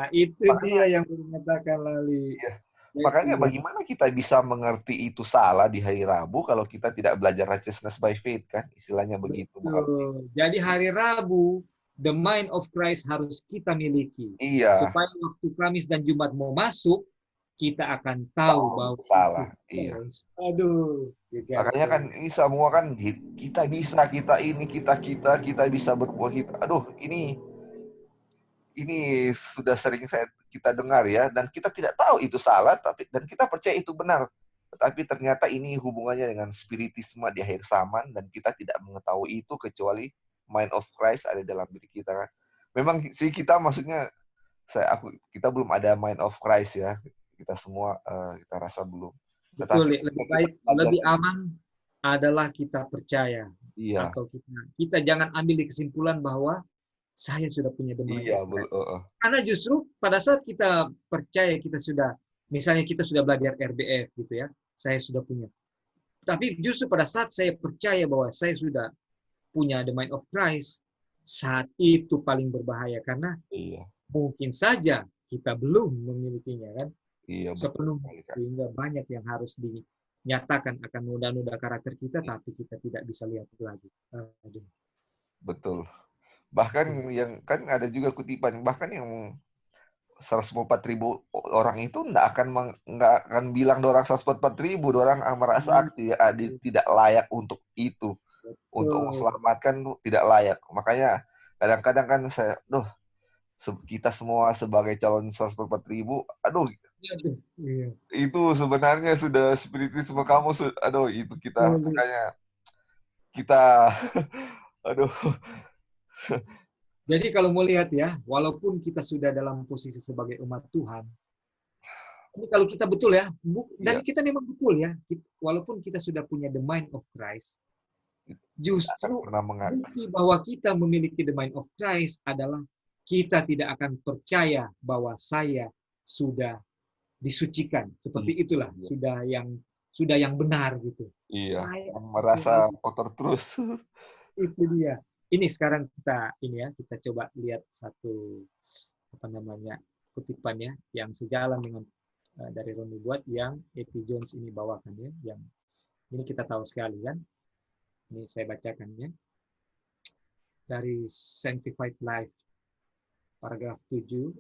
itu makanya, dia yang mengatakan Lali. Iya. Makanya bagaimana kita bisa mengerti itu salah di hari Rabu kalau kita tidak belajar righteousness by faith kan, istilahnya begitu. Betul. Jadi hari Rabu, the mind of Christ harus kita miliki. Iya. Supaya waktu Kamis dan Jumat mau masuk, kita akan tahu bahwa salah. Iya. Aduh. Makanya kan ini semua kan kita bisa, kita ini, kita bisa berbuat kita. Aduh, ini sudah sering kita dengar ya, dan kita tidak tahu itu salah, dan kita percaya itu benar. Tetapi ternyata ini hubungannya dengan spiritisme di akhir zaman, dan kita tidak mengetahui itu kecuali mind of Christ ada dalam diri kita kan. Memang sih kita maksudnya, kita belum ada mind of Christ ya. Kita semua kita rasa belum. Betul, lebih baik, lebih aman adalah kita percaya. Iya. Atau kita jangan ambil kesimpulan bahwa saya sudah punya domain. Iya, karena justru pada saat kita percaya kita sudah, misalnya kita sudah belajar RBF gitu ya, saya sudah punya. Tapi justru pada saat saya percaya bahwa saya sudah punya the mind of Christ, saat itu paling berbahaya karena mungkin saja kita belum memilikinya kan. Iya, sepenuhnya, sehingga banyak yang harus dinyatakan akan noda-noda karakter kita, tapi kita tidak bisa lihat lagi. Betul. Bahkan yang kan ada juga kutipan, bahkan yang 104.000 orang itu nggak akan bilang orang 104.000, orang merasa tidak layak untuk itu. Untuk menyelamatkan tidak layak. Makanya kadang-kadang kan kita semua sebagai calon 104.000, itu sebenarnya sudah spiritisme kamu, itu kita, makanya kita, Jadi kalau mau lihat ya, walaupun kita sudah dalam posisi sebagai umat Tuhan, ini kalau kita betul ya, dan kita memang betul ya, walaupun kita sudah punya the mind of Christ, justru bukti bahwa kita memiliki the mind of Christ adalah kita tidak akan percaya bahwa saya sudah disucikan. Seperti itulah, sudah yang benar gitu. Iya, saya merasa kotor terus. Itu dia. Ini sekarang kita coba lihat satu kutipannya yang sejalan dengan dari Ron Nubuat yang A.T. Jones ini bawakan ya, yang ini kita tahu sekali kan. Ini saya bacakan ya. Dari Sanctified Life paragraf 7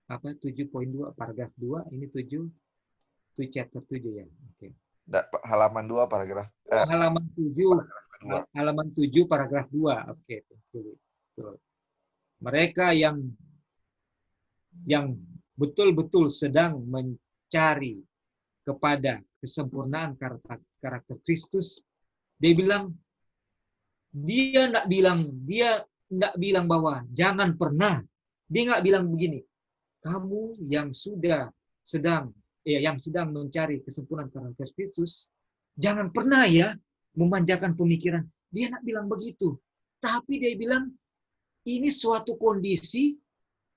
7.2 paragraf 2 ini 7 chapter 7 ya. Oke. Halaman 2 paragraf Halaman 7 halaman 7 paragraf 2. Oke, betul. Mereka yang betul-betul sedang mencari kepada kesempurnaan karakter Kristus, dia nggak bilang bahwa jangan pernah. Dia nggak bilang begini, kamu yang sedang mencari kesempurnaan karakter Kristus, jangan pernah ya memanjakan pemikiran. Dia nggak bilang begitu. Tapi dia bilang ini suatu kondisi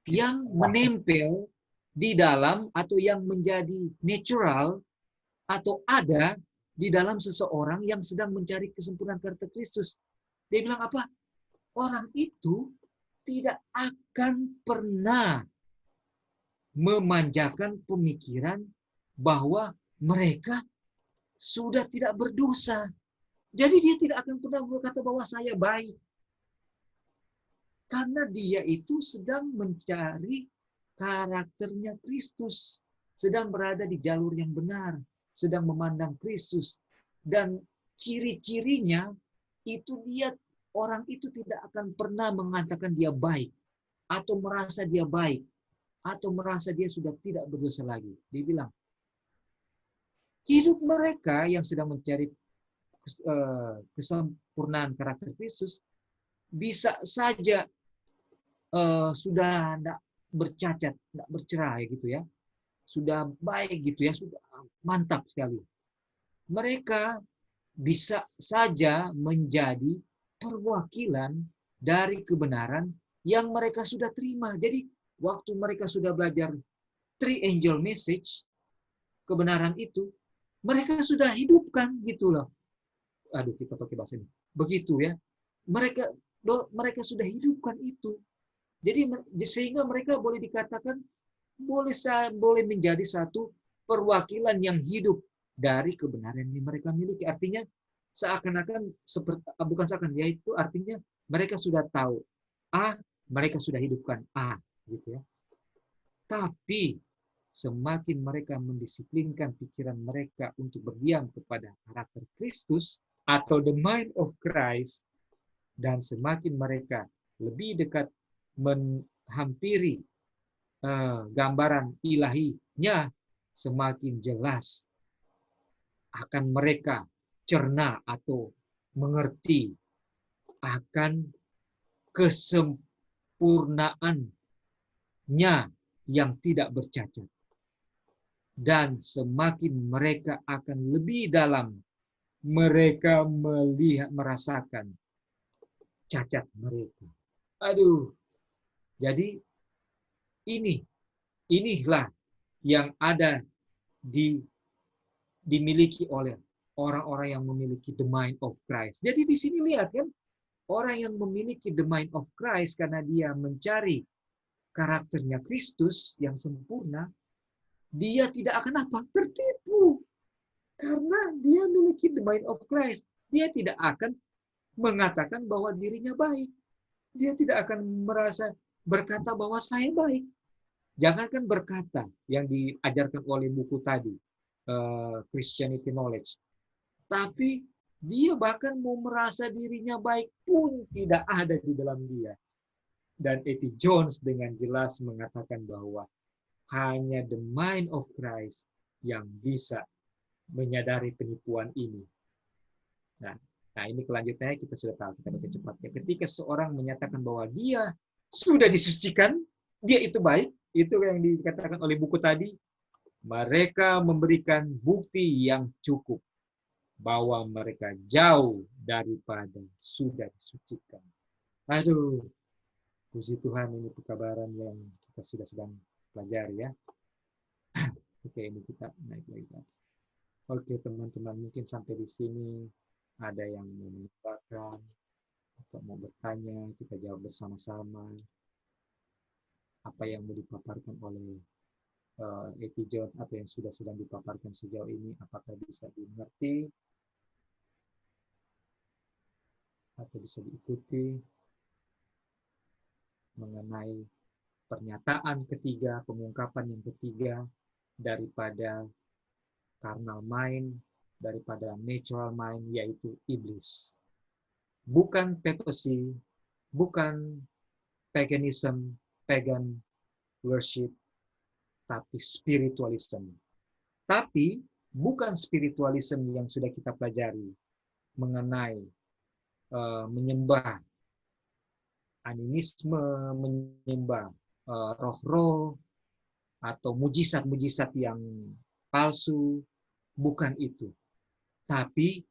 yang menempel di dalam atau yang menjadi natural atau ada di dalam seseorang yang sedang mencari kesempurnaan karakter Kristus. Dia bilang apa? Orang itu tidak akan pernah memanjakan pemikiran bahwa mereka sudah tidak berdosa. Jadi dia tidak akan pernah berkata bahwa saya baik. Karena dia itu sedang mencari karakternya Kristus. Sedang berada di jalur yang benar. Sedang memandang Kristus. Dan ciri-cirinya itu orang itu tidak akan pernah mengatakan dia baik. Atau merasa dia baik. Atau merasa dia sudah tidak berdosa lagi. Dia bilang, hidup mereka yang sedang mencari kesempurnaan karakter Kristus bisa saja sudah tidak bercacat, tidak bercerai gitu ya, sudah baik gitu ya, sudah mantap sekali. Mereka bisa saja menjadi perwakilan dari kebenaran yang mereka sudah terima. Jadi waktu mereka sudah belajar three angel message, kebenaran itu, mereka sudah hidupkan gitu loh. Aduh, kita pakai bahasa ini. Begitu ya. Mereka sudah hidupkan itu. Jadi sehingga mereka boleh dikatakan boleh menjadi satu perwakilan yang hidup dari kebenaran yang mereka miliki. Artinya seakan-akan bukan seakan, yaitu artinya mereka sudah tahu A, mereka sudah hidupkan A, gitu ya. Tapi semakin mereka mendisiplinkan pikiran mereka untuk berdiam kepada karakter Kristus atau the mind of Christ, dan semakin mereka lebih dekat menghampiri gambaran ilahinya, semakin jelas akan mereka cerna atau mengerti akan kesempurnaannya yang tidak bercacat. Dan semakin mereka akan lebih dalam mereka merasakan cacat mereka. Aduh. Jadi inilah yang ada dimiliki oleh orang-orang yang memiliki the mind of Christ. Jadi di sini lihat kan, orang yang memiliki the mind of Christ karena dia mencari karakternya Kristus yang sempurna, dia tidak akan tertipu. Karena dia memiliki the mind of Christ. Dia tidak akan mengatakan bahwa dirinya baik. Dia tidak akan berkata bahwa saya baik. Jangankan berkata yang diajarkan oleh buku tadi, Christianity Knowledge. Tapi dia bahkan mau merasa dirinya baik pun tidak ada di dalam dia. Dan A.T. Jones dengan jelas mengatakan bahwa hanya the mind of Christ yang bisa menyadari penipuan ini. Nah, ini kelanjutannya kita sudah tahu, kita baca cepat ya. Ketika seorang menyatakan bahwa dia sudah disucikan, dia itu baik, itu yang dikatakan oleh buku tadi, mereka memberikan bukti yang cukup bahwa mereka jauh daripada sudah disucikan. Aduh, puji Tuhan, ini pekabaran yang kita sudah sedang pelajari ya. Oke, ini kita naik lagi. Oke, teman-teman, mungkin sampai di sini ada yang mau menambahkan atau mau bertanya, kita jawab bersama-sama apa yang mau dipaparkan oleh A.T. Jones atau yang sudah sedang dipaparkan sejauh ini, apakah bisa dimengerti atau bisa diikuti mengenai pernyataan ketiga, pengungkapan yang ketiga daripada carnal mind, daripada natural mind, yaitu iblis. Bukan papacy, bukan paganism, pagan worship, tapi spiritualism. Tapi bukan spiritualism yang sudah kita pelajari mengenai menyembah animisme, menyembah roh-roh, atau mujizat-mujizat yang palsu, bukan itu. Tapi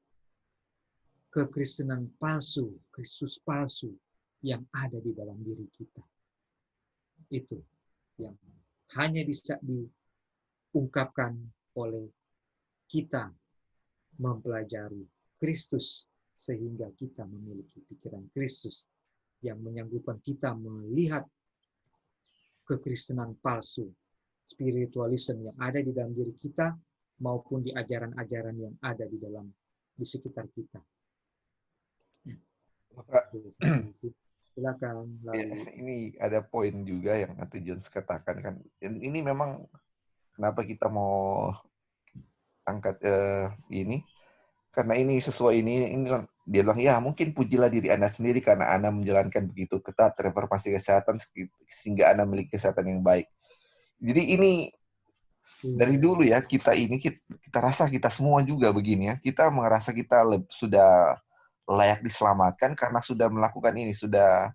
kekristenan palsu, Kristus palsu yang ada di dalam diri kita. Itu yang hanya bisa diungkapkan oleh kita mempelajari Kristus sehingga kita memiliki pikiran Kristus yang menyanggupkan kita melihat kekristenan palsu, spiritualisme yang ada di dalam diri kita maupun di ajaran-ajaran yang ada di sekitar kita. Silakan. Ini ada poin juga yang nanti Jones katakan kan. Ini memang kenapa kita mau angkat ini karena ini sesuai ini dia bilang ya mungkin pujilah diri Anda sendiri karena Anda menjalankan begitu ketat reformasi kesehatan sehingga Anda memiliki kesehatan yang baik. Jadi ini dari dulu ya kita rasa kita semua juga begini ya. Kita merasa kita sudah layak diselamatkan karena sudah melakukan ini, sudah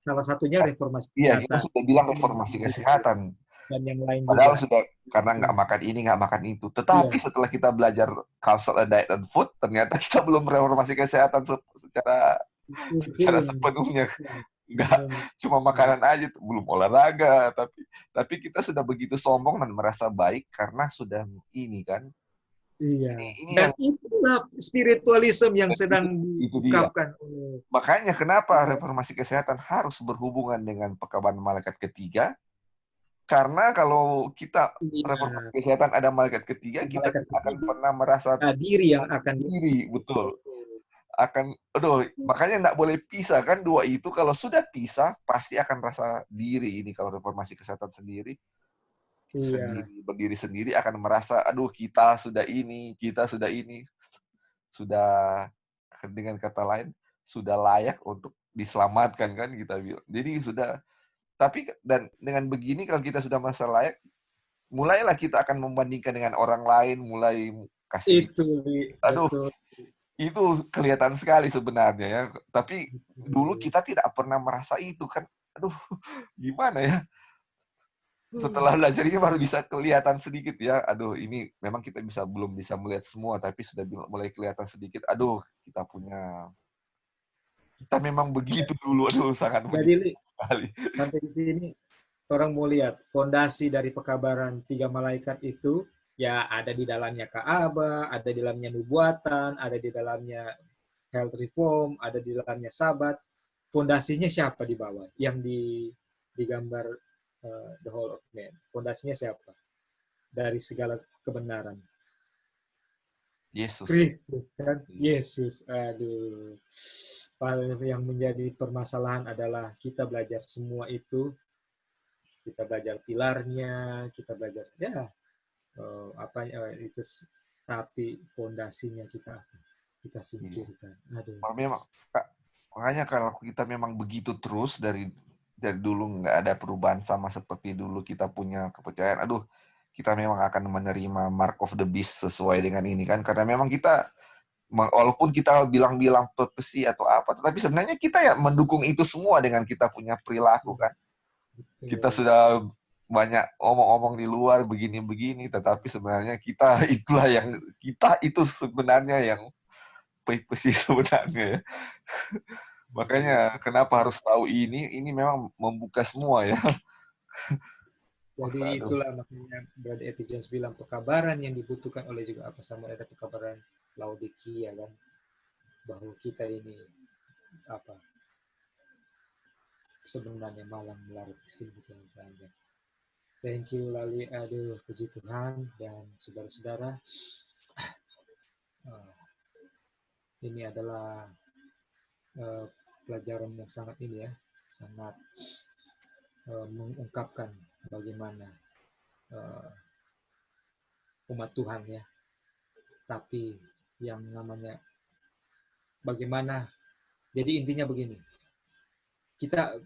salah satunya reformasi kesehatan. Iya, kita sudah bilang reformasi kesehatan. Dan yang lain padahal juga. Sudah karena nggak makan ini, nggak makan itu. Tetapi setelah kita belajar cultural diet and food, ternyata kita belum reformasi kesehatan secara sepenuhnya. Nggak cuma makanan aja, belum olahraga. Tapi kita sudah begitu sombong dan merasa baik karena sudah ini kan. Iya. Ini Dan itulah spiritualisme yang sedang diungkapkan. Makanya kenapa reformasi kesehatan harus berhubungan dengan pekabaran malaikat ketiga? Karena kalau kita reformasi kesehatan ada malaikat ketiga, kita akan pernah merasa diri yang akan diri, betul. Makanya nggak boleh pisah kan dua itu. Kalau sudah pisah, pasti akan rasa diri ini. Kalau reformasi kesehatan sendiri, berdiri sendiri akan merasa, aduh kita sudah ini, sudah dengan kata lain sudah layak untuk diselamatkan kan kita bilang. Jadi sudah. Tapi dan dengan begini kalau kita sudah merasa layak, mulailah kita akan membandingkan dengan orang lain, mulai kasih. Itu kelihatan sekali sebenarnya ya. Tapi dulu kita tidak pernah merasa itu kan. Aduh, gimana ya? Setelah belajar ini baru bisa kelihatan sedikit ya. Aduh, ini memang kita belum bisa melihat semua, tapi sudah mulai kelihatan sedikit. Aduh, kita memang begitu dulu. Aduh, sangat jadi sekali. Sampai di sini orang mau lihat fondasi dari pekabaran 3 malaikat itu. Ya, ada di dalamnya Ka'bah, ada di dalamnya nubuatan, ada di dalamnya health reform, ada di dalamnya sabat. Fondasinya siapa di bawah? Yang digambar the whole of man. Fondasinya siapa? Dari segala kebenaran. Yesus. Kristus kan? Yesus. Aduh. Yang menjadi permasalahan adalah kita belajar semua itu. Kita belajar pilarnya, kita belajar itu, tapi fondasinya kita singkirkan. Aduh. Memang, makanya kalau kita memang begitu terus dari dulu nggak ada perubahan sama seperti dulu kita punya kepercayaan. Aduh, kita memang akan menerima mark of the beast sesuai dengan ini kan. Karena memang kita, walaupun kita bilang-bilang purpose atau apa, tetapi sebenarnya kita ya mendukung itu semua dengan kita punya perilaku kan. Kita sudah banyak omong-omong di luar begini-begini, tetapi sebenarnya kita itu sebenarnya yang purpose sebenarnya ya. Makanya kenapa harus tahu ini memang membuka semua ya. Jadi itulah makanya Brother A.T. Jones bilang pekabaran yang dibutuhkan oleh juga apa sama ada pekabaran Laodikia kan, bahwa kita ini sebenarnya malang melarut miskin banyak. Thank you Lali, aduh puji Tuhan. Dan saudara-saudara, ini adalah pelajaran yang sangat ini ya, sangat mengungkapkan bagaimana umat Tuhan ya. Tapi yang namanya bagaimana, jadi intinya begini, kita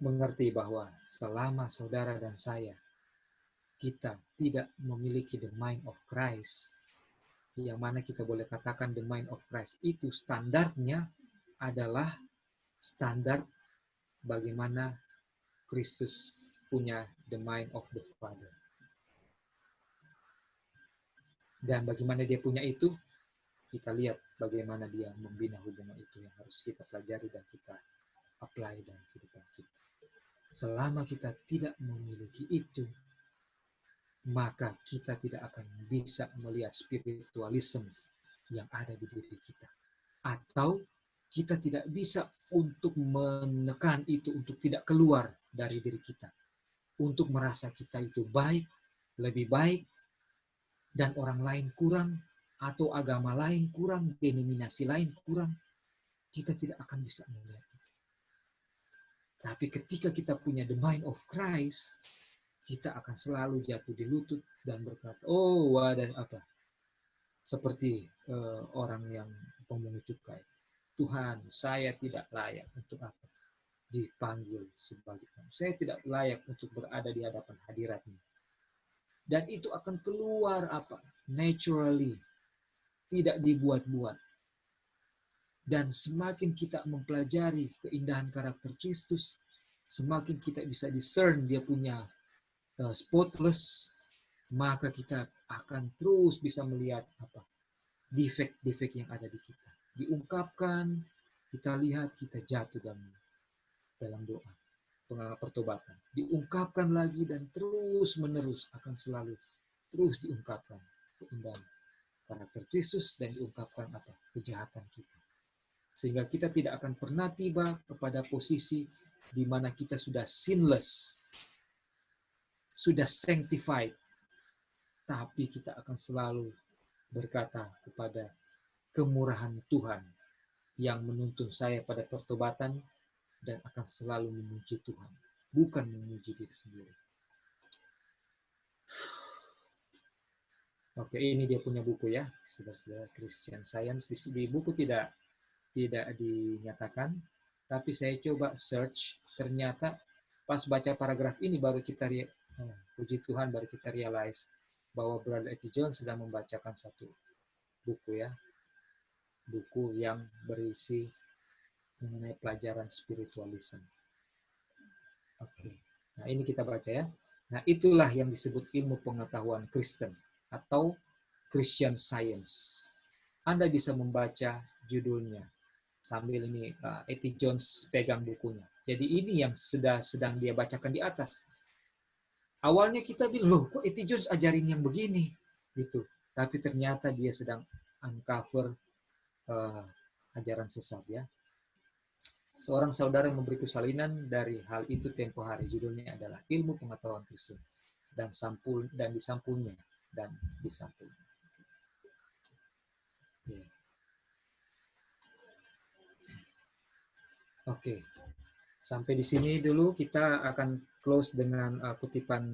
mengerti bahwa selama saudara dan saya, kita tidak memiliki the mind of Christ, yang mana kita boleh katakan the mind of Christ, itu standarnya adalah standar bagaimana Kristus punya the mind of the Father. Dan bagaimana dia punya itu, kita lihat bagaimana dia membina hubungan itu yang harus kita pelajari dan kita apply dalam kehidupan kita. Selama kita tidak memiliki itu, maka kita tidak akan bisa melihat spiritualisme yang ada di diri kita. Atau kita tidak bisa untuk menekan itu, untuk tidak keluar dari diri kita. Untuk merasa kita itu baik, lebih baik, dan orang lain kurang, atau agama lain kurang, denominasi lain kurang, kita tidak akan bisa melihat itu. Tapi ketika kita punya the mind of Christ, kita akan selalu jatuh di lutut dan berkata, oh ada apa? Seperti orang yang pemungut cukai. Tuhan, saya tidak layak untuk apa? Dipanggil sebagai kamu. Saya tidak layak untuk berada di hadapan hadirat-Mu. Dan itu akan keluar apa? Naturally. Tidak dibuat-buat. Dan semakin kita mempelajari keindahan karakter Kristus, semakin kita bisa discern dia punya spotless, maka kita akan terus bisa melihat apa? Defek-defek yang ada di kita. Diungkapkan, kita lihat, kita jatuh dalam doa. Pertobatan diungkapkan lagi dan terus menerus akan selalu terus diungkapkan keindahan karakter Kristus dan diungkapkan apa kejahatan kita, sehingga kita tidak akan pernah tiba kepada posisi di mana kita sudah sinless, sudah sanctified, tapi kita akan selalu berkata kepada kemurahan Tuhan yang menuntun saya pada pertobatan dan akan selalu memuji Tuhan, bukan memuji diri sendiri. Oke, ini dia punya buku ya, saudara-saudara, Christian Science. Di buku tidak dinyatakan, tapi saya coba search, ternyata pas baca paragraf ini baru kita puji Tuhan, baru kita realize bahwa Brother E.T. Jones sedang membacakan satu buku ya, buku yang berisi mengenai pelajaran spiritualisme. Oke. Nah, ini kita baca ya. Nah, itulah yang disebut ilmu pengetahuan Kristen atau Christian Science. Anda bisa membaca judulnya sambil ini E.T. Jones pegang bukunya. Jadi ini yang sedang dia bacakan di atas. Awalnya kita bilang, loh kok E.T. Jones ajarin yang begini? Gitu. Tapi ternyata dia sedang uncover ajaran sesat ya. Seorang saudara yang memberiku salinan dari hal itu tempo hari. Judulnya adalah Ilmu Pengetahuan Kristen dan disampulnya. Oke. Sampai di sini dulu, kita akan close dengan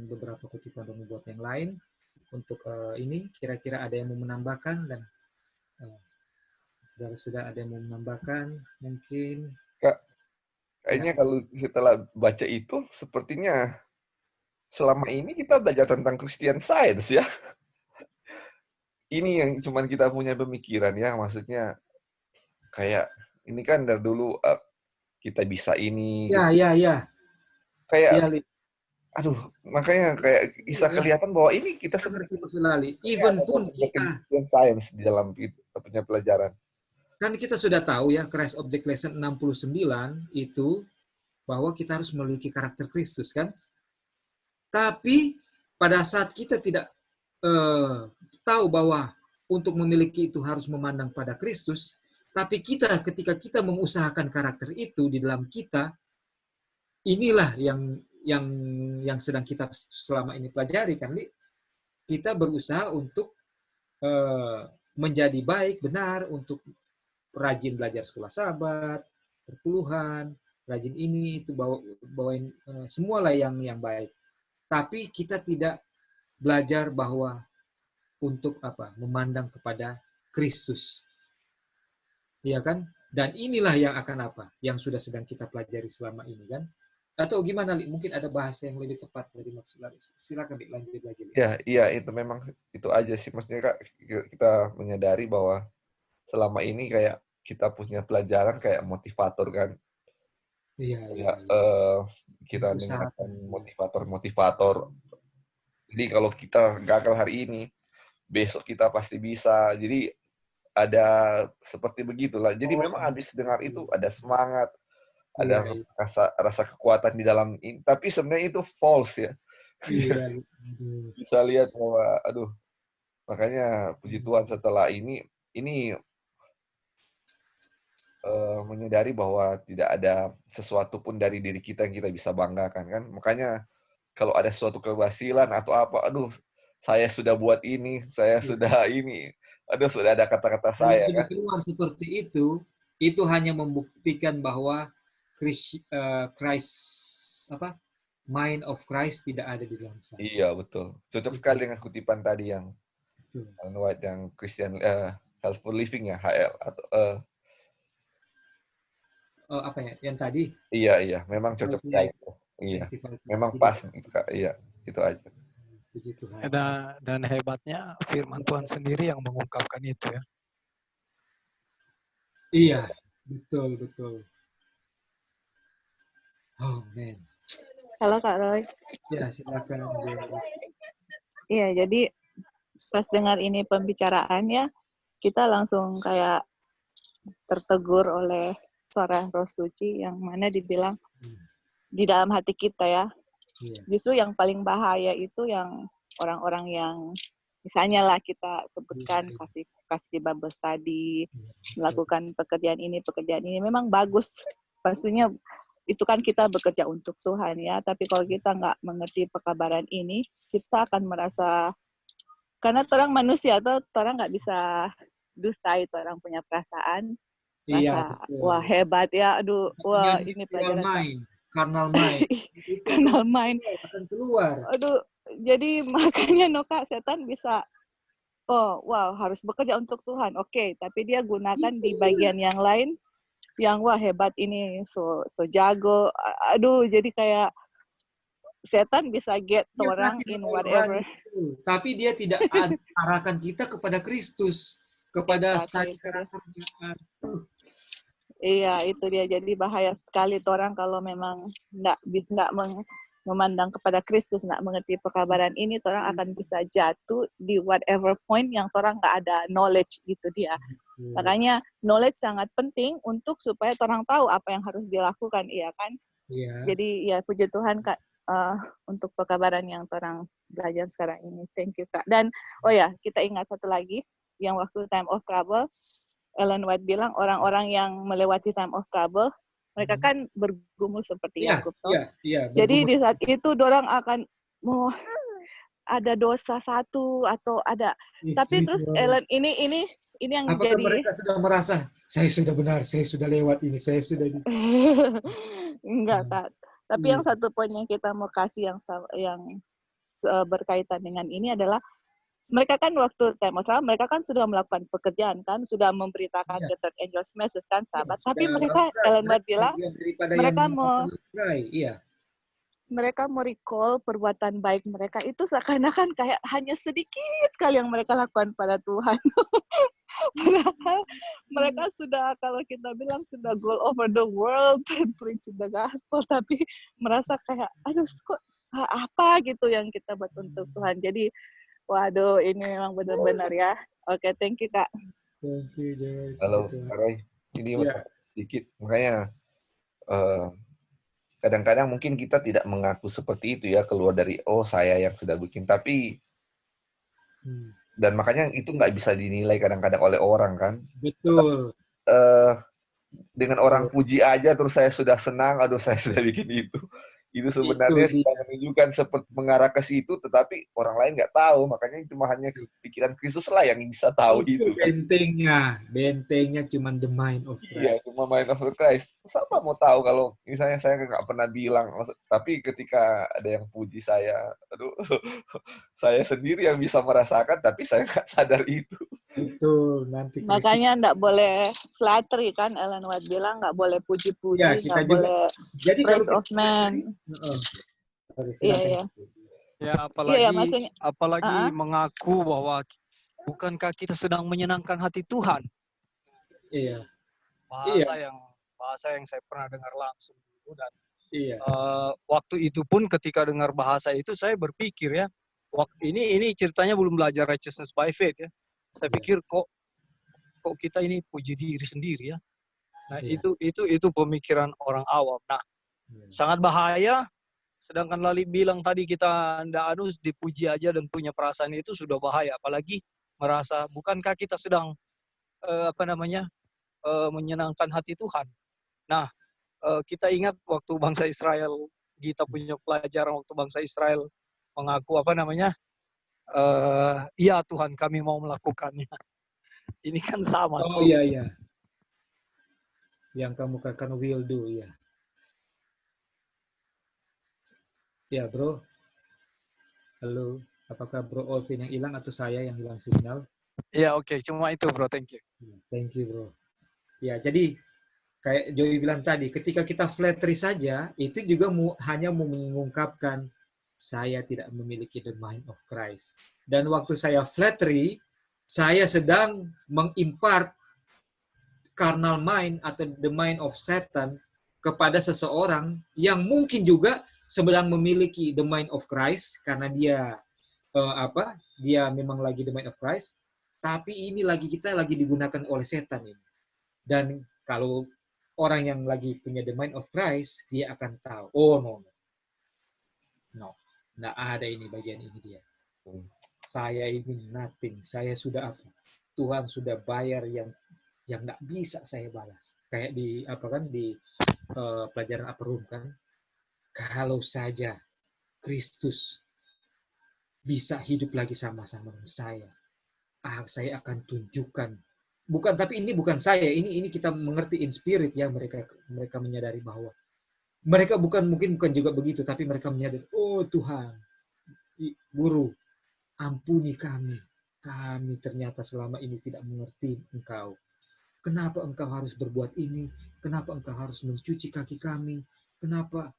beberapa kutipan nubuat yang lain. Untuk ini kira-kira ada yang mau menambahkan, dan saudara-saudara ada yang mau menambahkan mungkin. Kayaknya kalau setelah baca itu, sepertinya selama ini kita belajar tentang Christian Science ya. Ini yang cuman kita punya pemikiran ya, maksudnya kayak ini kan dari dulu kita bisa ini. Ya. Kayak, aduh, makanya kayak bisa kelihatan bahwa ini kita seperti even pun kita Christian Science di dalam punya pelajaran. Kan kita sudah tahu ya, Christ Object Lesson 69 itu bahwa kita harus memiliki karakter Kristus kan. Tapi pada saat kita tidak tahu bahwa untuk memiliki itu harus memandang pada Kristus, tapi ketika kita mengusahakan karakter itu di dalam kita, inilah yang yang sedang kita selama ini pelajari kan, Li. Kita berusaha untuk menjadi baik, benar, untuk rajin belajar sekolah sahabat, perpuluhan, rajin ini itu bawain semualah yang baik. Tapi kita tidak belajar bahwa untuk apa? Memandang kepada Kristus. Iya kan? Dan inilah yang akan apa? Yang sudah sedang kita pelajari selama ini kan? Atau gimana, Li? Mungkin ada bahasa yang lebih tepat dari maksud Li. Silakan, Li, lanjut lagi, Li. Ya, iya itu memang itu aja sih. Maksudnya Kak, kita menyadari bahwa selama ini kayak kita punya pelajaran kayak motivator kan. Iya, iya. Kayak kita Usaha. dengarkan motivator. Jadi kalau kita gagal hari ini, besok kita pasti bisa. Jadi ada seperti begitulah. Jadi memang habis dengar itu ada semangat, ada Iya, iya. rasa kekuatan di dalam ini. Tapi sebenarnya itu false ya. Iya. Bisa lihat bahwa, aduh, makanya puji Tuhan setelah ini menyadari bahwa tidak ada sesuatu pun dari diri kita yang kita bisa banggakan kan. Makanya kalau ada suatu keberhasilan atau apa, aduh, saya sudah buat ini, saya sudah ini, aduh, sudah ada kata-kata Kalau saya sudah kan. keluar seperti itu hanya membuktikan bahwa Christ, mind of Christ tidak ada di dalam saya. Iya, betul. Cocok sekali dengan kutipan tadi yang Ellen White, yang Christian Healthful Living ya, HL atau apa ya? Yang tadi? Iya, memang cocok sekali. Iya, memang pas itu Kak. Iya, itu aja. Puji Tuhan. Dan hebatnya firman Tuhan sendiri yang mengungkapkan itu ya. Iya, betul. Oh, man. Halo Kak Roy. Ya, silakan. Iya, jadi pas dengar ini pembicaraannya, kita langsung kayak tertegur oleh suara Roh Suci yang mana dibilang di dalam hati kita ya. Justru yang paling bahaya itu yang orang-orang yang misalnya lah kita sebutkan kasih Bible study, melakukan pekerjaan ini memang bagus. Maksudnya itu kan kita bekerja untuk Tuhan ya, tapi kalau kita nggak mengerti pekabaran ini, kita akan merasa, karena orang manusia atau orang nggak bisa dusta, itu orang punya perasaan, Iya, wah hebat ya, aduh, wah ini pelajaran carnal mind akan keluar. Aduh, jadi makanya Noka, setan bisa, harus bekerja untuk Tuhan, oke, tapi dia gunakan di bagian yang lain, yang wah hebat ini, so jago, aduh, jadi kayak setan bisa get orang in whatever. Tapi dia tidak arahkan kita kepada Kristus, kepada karakternya. Iya, itu dia. Jadi bahaya sekali orang kalau memang nggak memandang kepada Kristus, nggak mengerti pekabaran ini, orang akan bisa jatuh di whatever point yang orang nggak ada knowledge gitu dia. Makanya knowledge sangat penting untuk supaya orang tahu apa yang harus dilakukan, iya kan? Iya. Jadi ya puji Tuhan Kak untuk pekabaran yang orang belajar sekarang ini. Thank you Kak. Dan kita ingat satu lagi, yang waktu time of trouble, Ellen White bilang orang-orang yang melewati time of trouble, mereka kan bergumul seperti Yakub. Iya. Jadi di saat itu dorang akan mau ada dosa satu atau ada, tapi terus Ellen ini yang apakah jadi mereka sudah merasa saya sudah benar, saya sudah lewat ini, saya sudah enggak Kak. Tapi yang satu poin yang kita mau kasih yang berkaitan dengan ini adalah mereka kan waktu time of trial, mereka kan sudah melakukan pekerjaan kan, sudah memberitakan the third angel's message kan, sahabat. Tapi mereka, Ellen White bilang, mereka mau recall perbuatan baik mereka itu seakan-akan kayak hanya sedikit sekali yang mereka lakukan pada Tuhan. Padahal mereka sudah, kalau kita bilang sudah go over the world and preach the gospel, tapi merasa kayak, aduh kok apa gitu yang kita buat untuk Tuhan. Jadi waduh, ini memang benar-benar ya. Oke, thank you, Kak. Thank you, Joy. Halo, Kak Roy. Ini sedikit, makanya kadang-kadang mungkin kita tidak mengaku seperti itu ya, keluar dari, saya yang sudah bikin. Tapi, dan makanya itu nggak bisa dinilai kadang-kadang oleh orang kan. Betul. Dengan orang puji aja, terus saya sudah senang, aduh saya sudah bikin itu. Itu sebenarnya dia. sedang menunjukkan seperti mengarah ke situ, tetapi orang lain nggak tahu. Makanya cuma hanya pikiran Kristus lah yang bisa tahu Itu itu. bentengnya cuma the mind of Iya, Christ. cuma mind of Christ. Siapa mau tahu kalau misalnya saya nggak pernah bilang, tapi ketika ada yang puji saya, aduh, saya sendiri yang bisa merasakan, tapi saya nggak sadar itu. Itu nanti Kristus. Makanya nggak boleh flattery kan, Ellen White bilang nggak boleh puji-puji, Ya, kita nggak juga. boleh Jadi kalau praise of man. Iya, iya. Ya, Iya, maksudnya. apalagi mengaku bahwa bukankah kita sedang menyenangkan hati Tuhan? Iya. Bahasa yang saya pernah dengar langsung dulu, dan Iya. waktu itu pun ketika dengar bahasa itu saya berpikir ya, ini ceritanya belum belajar righteousness by faith ya. Saya pikir kok kita ini puji diri sendiri ya. Nah, itu pemikiran orang awam. Nah, sangat bahaya. Sedangkan Lali bilang tadi kita ndak dipuji aja dan punya perasaan, itu sudah bahaya. Apalagi merasa bukankah kita sedang menyenangkan hati Tuhan. Nah, kita ingat waktu bangsa Israel, kita punya pelajaran waktu bangsa Israel mengaku iya Tuhan kami mau melakukannya. Ini kan sama. Oh iya. Yang kamu katakan will do, ya. Ya, bro. Halo, apakah bro Olvin yang hilang atau saya yang hilang signal? Ya, oke. Cuma itu, bro. Thank you. Thank you, bro. Ya, jadi kayak Joey bilang tadi, ketika kita flattery saja, itu juga hanya mau mengungkapkan saya tidak memiliki the mind of Christ. Dan waktu saya flattery, saya sedang mengimpart carnal mind atau the mind of Satan kepada seseorang yang mungkin juga sedang memiliki the mind of Christ karena dia dia memang lagi the mind of Christ, tapi ini kita lagi digunakan oleh setan ini. Dan kalau orang yang lagi punya the mind of Christ, dia akan tahu, oh no, nggak ada ini bagian ini dia. Saya ini nothing, saya sudah apa? Tuhan sudah bayar yang nggak bisa saya balas. Kayak di pelajaran upper room kan, kalau saja Kristus bisa hidup lagi sama-sama dengan saya akan tunjukkan. Tapi ini bukan saya, ini kita mengerti in spirit ya, mereka menyadari bahwa mereka mungkin bukan juga begitu, tapi mereka menyadari, oh Tuhan, Guru, ampuni kami ternyata selama ini tidak mengerti Engkau. Kenapa Engkau harus berbuat ini? Kenapa Engkau harus mencuci kaki kami? Kenapa?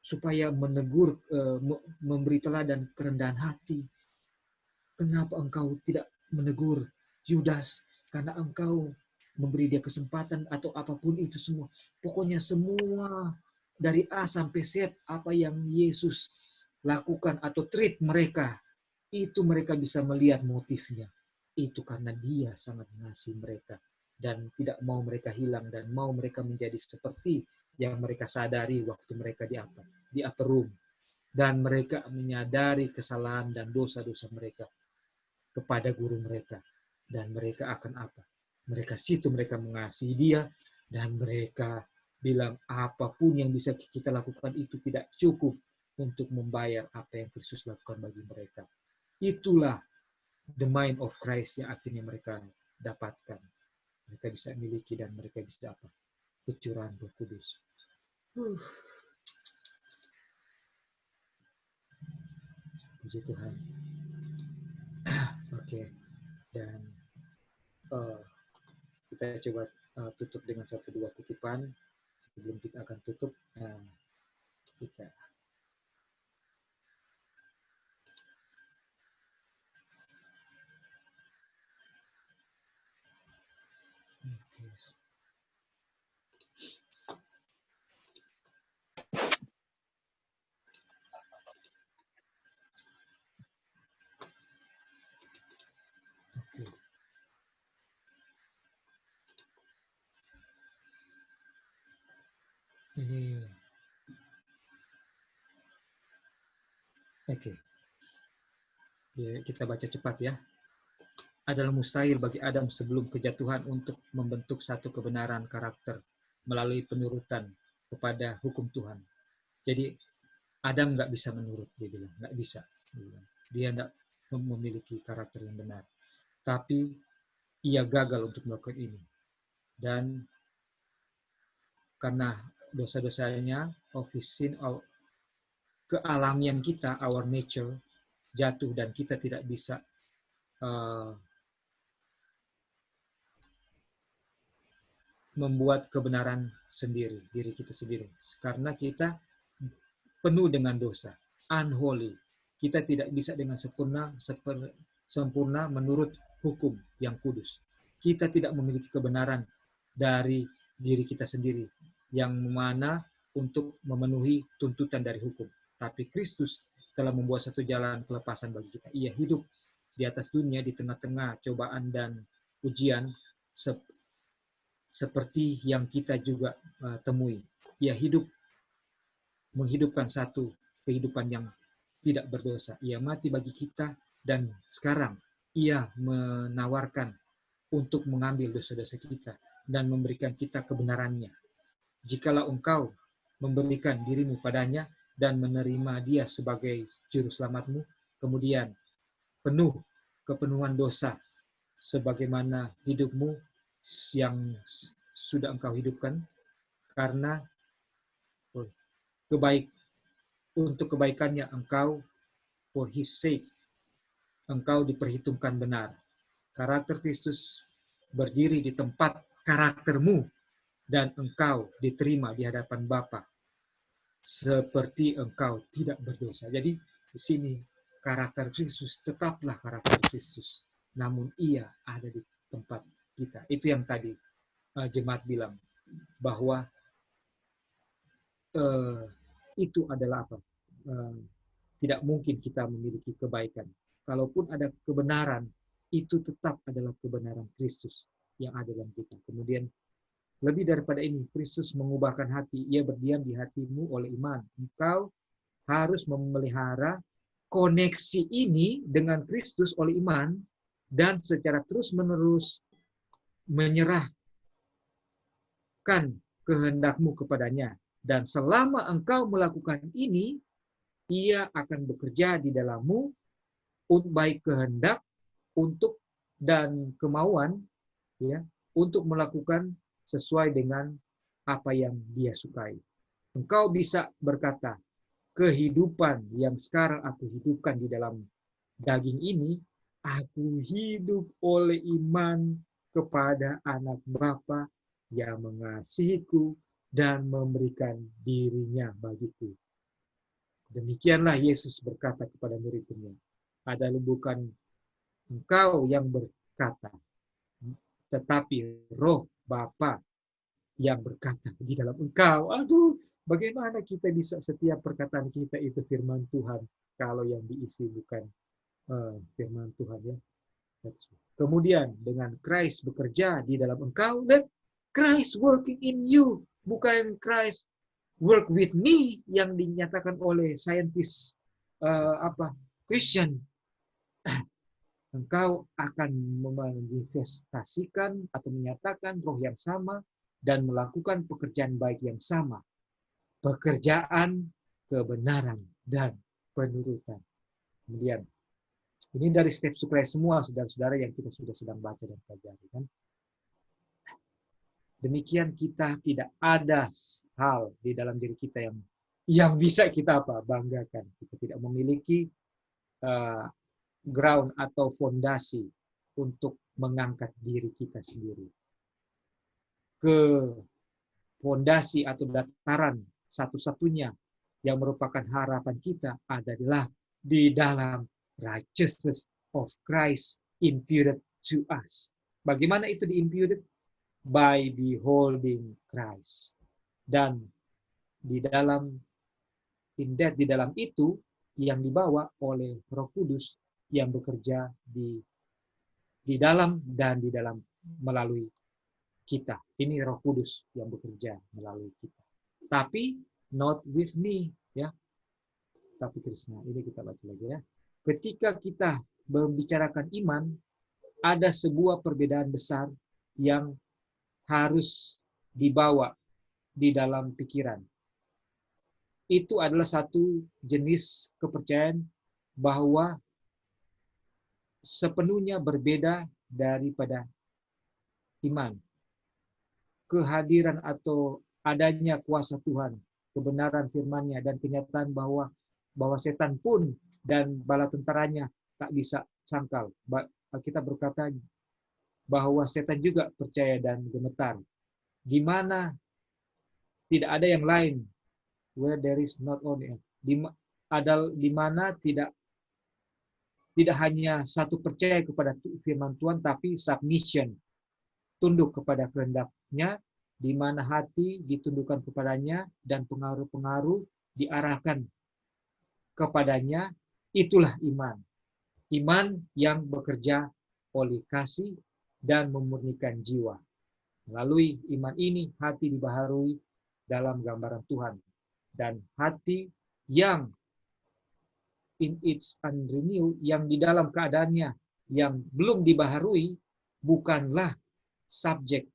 Supaya menegur, memberi teladan kerendahan hati. Kenapa Engkau tidak menegur Yudas? Karena Engkau memberi dia kesempatan atau apapun itu semua. Pokoknya semua dari A sampai Z apa yang Yesus lakukan atau treat mereka, itu mereka bisa melihat motifnya. Itu karena dia sangat mengasihi mereka dan tidak mau mereka hilang dan mau mereka menjadi seperti yang mereka sadari waktu mereka di upper room, dan mereka menyadari kesalahan dan dosa-dosa mereka kepada guru mereka, dan mereka akan apa? Mereka mengasihi dia, dan mereka bilang apapun yang bisa kita lakukan itu tidak cukup untuk membayar apa yang Kristus lakukan bagi mereka. Itulah the mind of Christ yang akhirnya mereka dapatkan. Mereka bisa miliki dan mereka bisa apa? Kecurahan Roh Kudus. Puji Tuhan. Oke. Dan kita coba tutup dengan 1-2 kutipan. Sebelum kita akan tutup, kita ini ya, kita baca cepat ya. Adalah mustahil bagi Adam sebelum kejatuhan untuk membentuk satu kebenaran karakter melalui penurutan kepada hukum Tuhan. Jadi Adam nggak bisa menurut, dia bilang, nggak bisa. Dia nggak memiliki karakter yang benar. Tapi ia gagal untuk melakukan ini. Dan karena dosa-dosanya, of his sin, kealamian kita, our nature, jatuh dan kita tidak bisa membuat kebenaran sendiri, diri kita sendiri. Karena kita penuh dengan dosa, unholy. Kita tidak bisa dengan sempurna menurut hukum yang kudus. Kita tidak memiliki kebenaran dari diri kita sendiri, yang mana untuk memenuhi tuntutan dari hukum. Tapi Kristus telah membuat satu jalan kelepasan bagi kita. Ia hidup di atas dunia di tengah-tengah cobaan dan ujian seperti yang kita juga temui. Ia menghidupkan satu kehidupan yang tidak berdosa. Ia mati bagi kita dan sekarang ia menawarkan untuk mengambil dosa-dosa kita dan memberikan kita kebenarannya. Jikalau engkau memberikan dirimu padanya dan menerima dia sebagai juru selamatmu, kemudian kepenuhan dosa sebagaimana hidupmu yang sudah engkau hidupkan, karena untuk kebaikannya engkau, for his sake, engkau diperhitungkan benar. Karakter Kristus berdiri di tempat karaktermu dan engkau diterima di hadapan Bapa seperti engkau tidak berdosa. Jadi di sini karakter Kristus tetaplah karakter Kristus, namun ia ada di tempat kita. Itu yang tadi jemaat bilang, bahwa itu adalah apa? Tidak mungkin kita memiliki kebaikan. Kalaupun ada kebenaran, itu tetap adalah kebenaran Kristus yang ada dalam kita. Kemudian lebih daripada ini, Kristus mengubahkan hati. Ia berdiam di hatimu oleh iman. Engkau harus memelihara koneksi ini dengan Kristus oleh iman dan secara terus-menerus menyerahkan kehendakmu kepadanya. Dan selama engkau melakukan ini, ia akan bekerja di dalammu baik kehendak untuk dan kemauan, ya, untuk melakukan sesuai dengan apa yang dia sukai. Engkau bisa berkata, kehidupan yang sekarang aku hidupkan di dalam daging ini, aku hidup oleh iman kepada anak Bapa yang mengasihiku dan memberikan dirinya bagiku. Demikianlah Yesus berkata kepada murid-Nya. Adalah bukan engkau yang berkata, tetapi Roh Bapa yang berkata di dalam engkau. Aduh, bagaimana kita bisa setiap perkataan kita itu firman Tuhan kalau yang diisi bukan firman Tuhan, ya. Kemudian dengan Christ bekerja di dalam engkau, dan Christ working in you, bukan Christ work with me yang dinyatakan oleh saintis Christian. Engkau akan memanifestasikan atau menyatakan roh yang sama dan melakukan pekerjaan baik yang sama. Pekerjaan kebenaran dan penurutan. Kemudian, ini dari step supaya semua saudara-saudara yang kita sudah sedang baca dan pelajari, kan? Demikian kita tidak ada hal di dalam diri kita yang bisa kita banggakan. Kita tidak memiliki ground atau fondasi untuk mengangkat diri kita sendiri. Ke fondasi atau dataran satu-satunya yang merupakan harapan kita adalah di dalam righteousness of Christ imputed to us. Bagaimana itu di-imputed? By beholding Christ. Dan di dalam itu yang dibawa oleh Roh Kudus yang bekerja di dalam dan di dalam melalui kita. Ini Roh Kudus yang bekerja melalui kita. Tapi not with me, ya. Tapi Krishna, ini kita baca lagi, ya. Ketika kita membicarakan iman, ada sebuah perbedaan besar yang harus dibawa di dalam pikiran. itu adalah satu jenis kepercayaan bahwa sepenuhnya berbeda daripada iman. Kehadiran atau adanya kuasa Tuhan, kebenaran firman-Nya, dan kenyataan bahwa setan pun dan bala tentaranya tak bisa sangkal. Kita berkata bahwa setan juga percaya dan gemetar. Di mana tidak ada yang lain, where there is not only, di mana tidak hanya satu percaya kepada firman Tuhan, tapi submission, tunduk kepada kehendak-Nya, di mana hati ditundukkan kepadanya dan pengaruh-pengaruh diarahkan kepadanya. Itulah iman. Iman yang bekerja oleh kasih dan memurnikan jiwa. Melalui iman ini, hati dibaharui dalam gambaran Tuhan. Dan hati yang in its unrenewed, yang di dalam keadaannya yang belum dibaharui, bukanlah subjek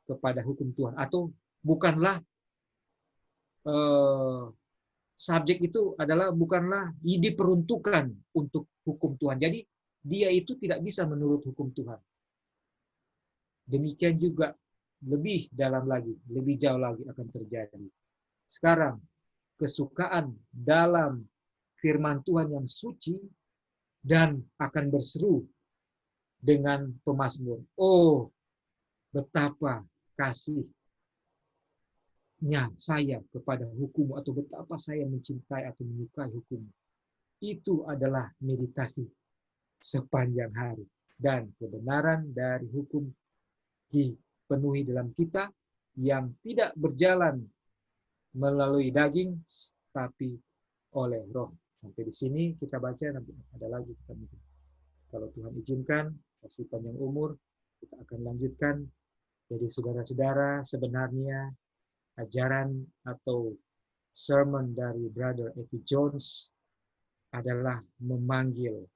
kepada hukum Tuhan, atau bukanlah subjek itu adalah bukanlah diperuntukkan untuk hukum Tuhan. Jadi dia itu tidak bisa menurut hukum Tuhan. Demikian juga lebih dalam lagi, lebih jauh lagi akan terjadi. Sekarang kesukaan dalam firman Tuhan yang suci dan akan berseru dengan pemazmur. Oh, betapa kasihnya saya kepada hukum, atau betapa saya mencintai atau menyukai hukum. Itu adalah meditasi sepanjang hari. Dan kebenaran dari hukum dipenuhi dalam kita yang tidak berjalan melalui daging, tapi oleh roh. Sampai di sini kita baca, nanti ada lagi kita mungkin. Kalau Tuhan izinkan, kasih panjang umur, kita akan lanjutkan. Jadi saudara-saudara, sebenarnya ajaran atau sermon dari Brother Eddie Jones adalah memanggil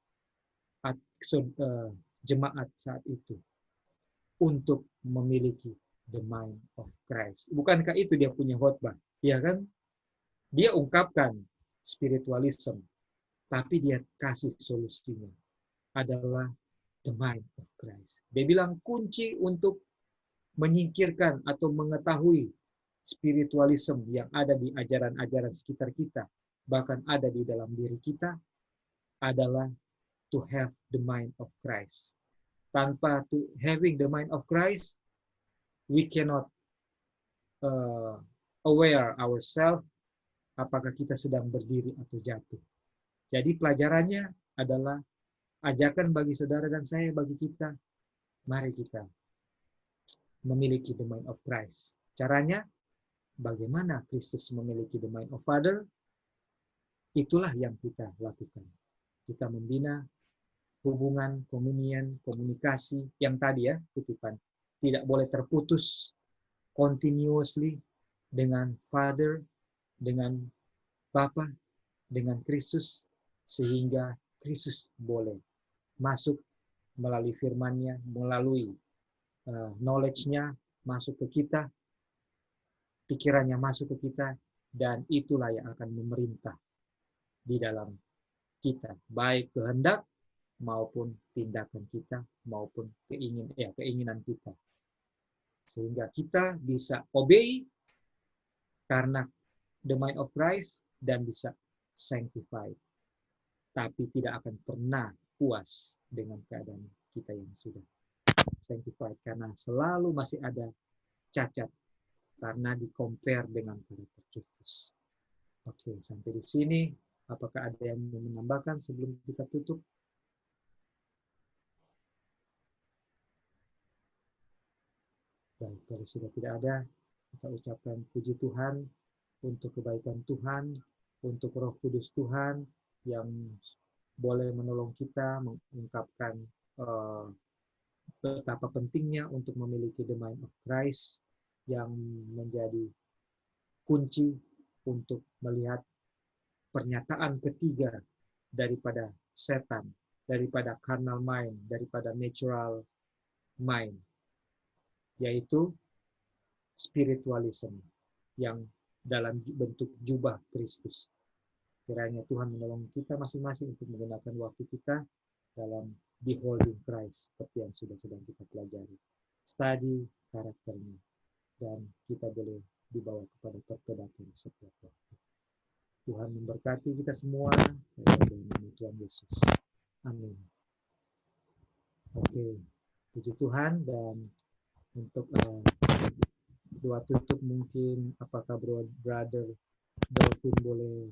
jemaat saat itu untuk memiliki the mind of Christ. Bukankah itu dia punya khotbah? Ya kan? Dia ungkapkan spiritualism, tapi dia kasih solusinya adalah the mind of Christ. Dia bilang kunci untuk menyingkirkan atau mengetahui spiritualism yang ada di ajaran-ajaran sekitar kita, bahkan ada di dalam diri kita, adalah to have the mind of Christ. Tanpa having the mind of Christ, we cannot aware ourselves apakah kita sedang berdiri atau jatuh. Jadi pelajarannya adalah ajakan bagi saudara dan saya, bagi kita, mari kita memiliki the mind of Christ. Caranya, bagaimana Kristus memiliki the mind of Father? Itulah yang kita lakukan. Kita membina hubungan, komunion, komunikasi yang tadi ya, kutipan, tidak boleh terputus continuously dengan Father, dengan Bapa, dengan Kristus, sehingga Kristus boleh masuk melalui firman-Nya, melalui knowledge-nya masuk ke kita, pikirannya masuk ke kita, dan itulah yang akan memerintah di dalam kita, baik kehendak maupun tindakan kita, maupun keinginan kita. Sehingga kita bisa obey karena the mind of Christ dan bisa sanctified. Tapi tidak akan pernah puas dengan keadaan kita yang sudah sanctified, karena selalu masih ada cacat karena di-compare dengan karakter Kristus. Oke, sampai di sini. Apakah ada yang mau menambahkan sebelum kita tutup? Baik, kalau sudah tidak ada, kita ucapkan puji Tuhan untuk kebaikan Tuhan, untuk Roh Kudus Tuhan yang boleh menolong kita mengungkapkan betapa pentingnya untuk memiliki the mind of Christ yang menjadi kunci untuk melihat pernyataan ketiga daripada setan, daripada carnal mind, daripada natural mind, yaitu spiritualism yang dalam bentuk jubah Kristus. Kiranya Tuhan menolong kita masing-masing untuk menggunakan waktu kita dalam beholding Christ, seperti yang sudah sedang kita pelajari. Study karakternya, dan kita boleh dibawa kepada pertobatan setiap waktu. Tuhan memberkati kita semua, dalam nama Tuhan Yesus. Amin. Oke, puji Tuhan. Dan untuk doa tutup mungkin apakah Brother Dolphin boleh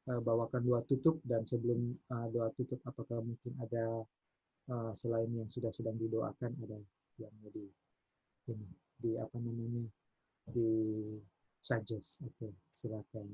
bawakan doa tutup, dan sebelum doa tutup apakah mungkin ada selain yang sudah sedang didoakan, ada yang mau di apa namanya, di suggest. Oke, silakan.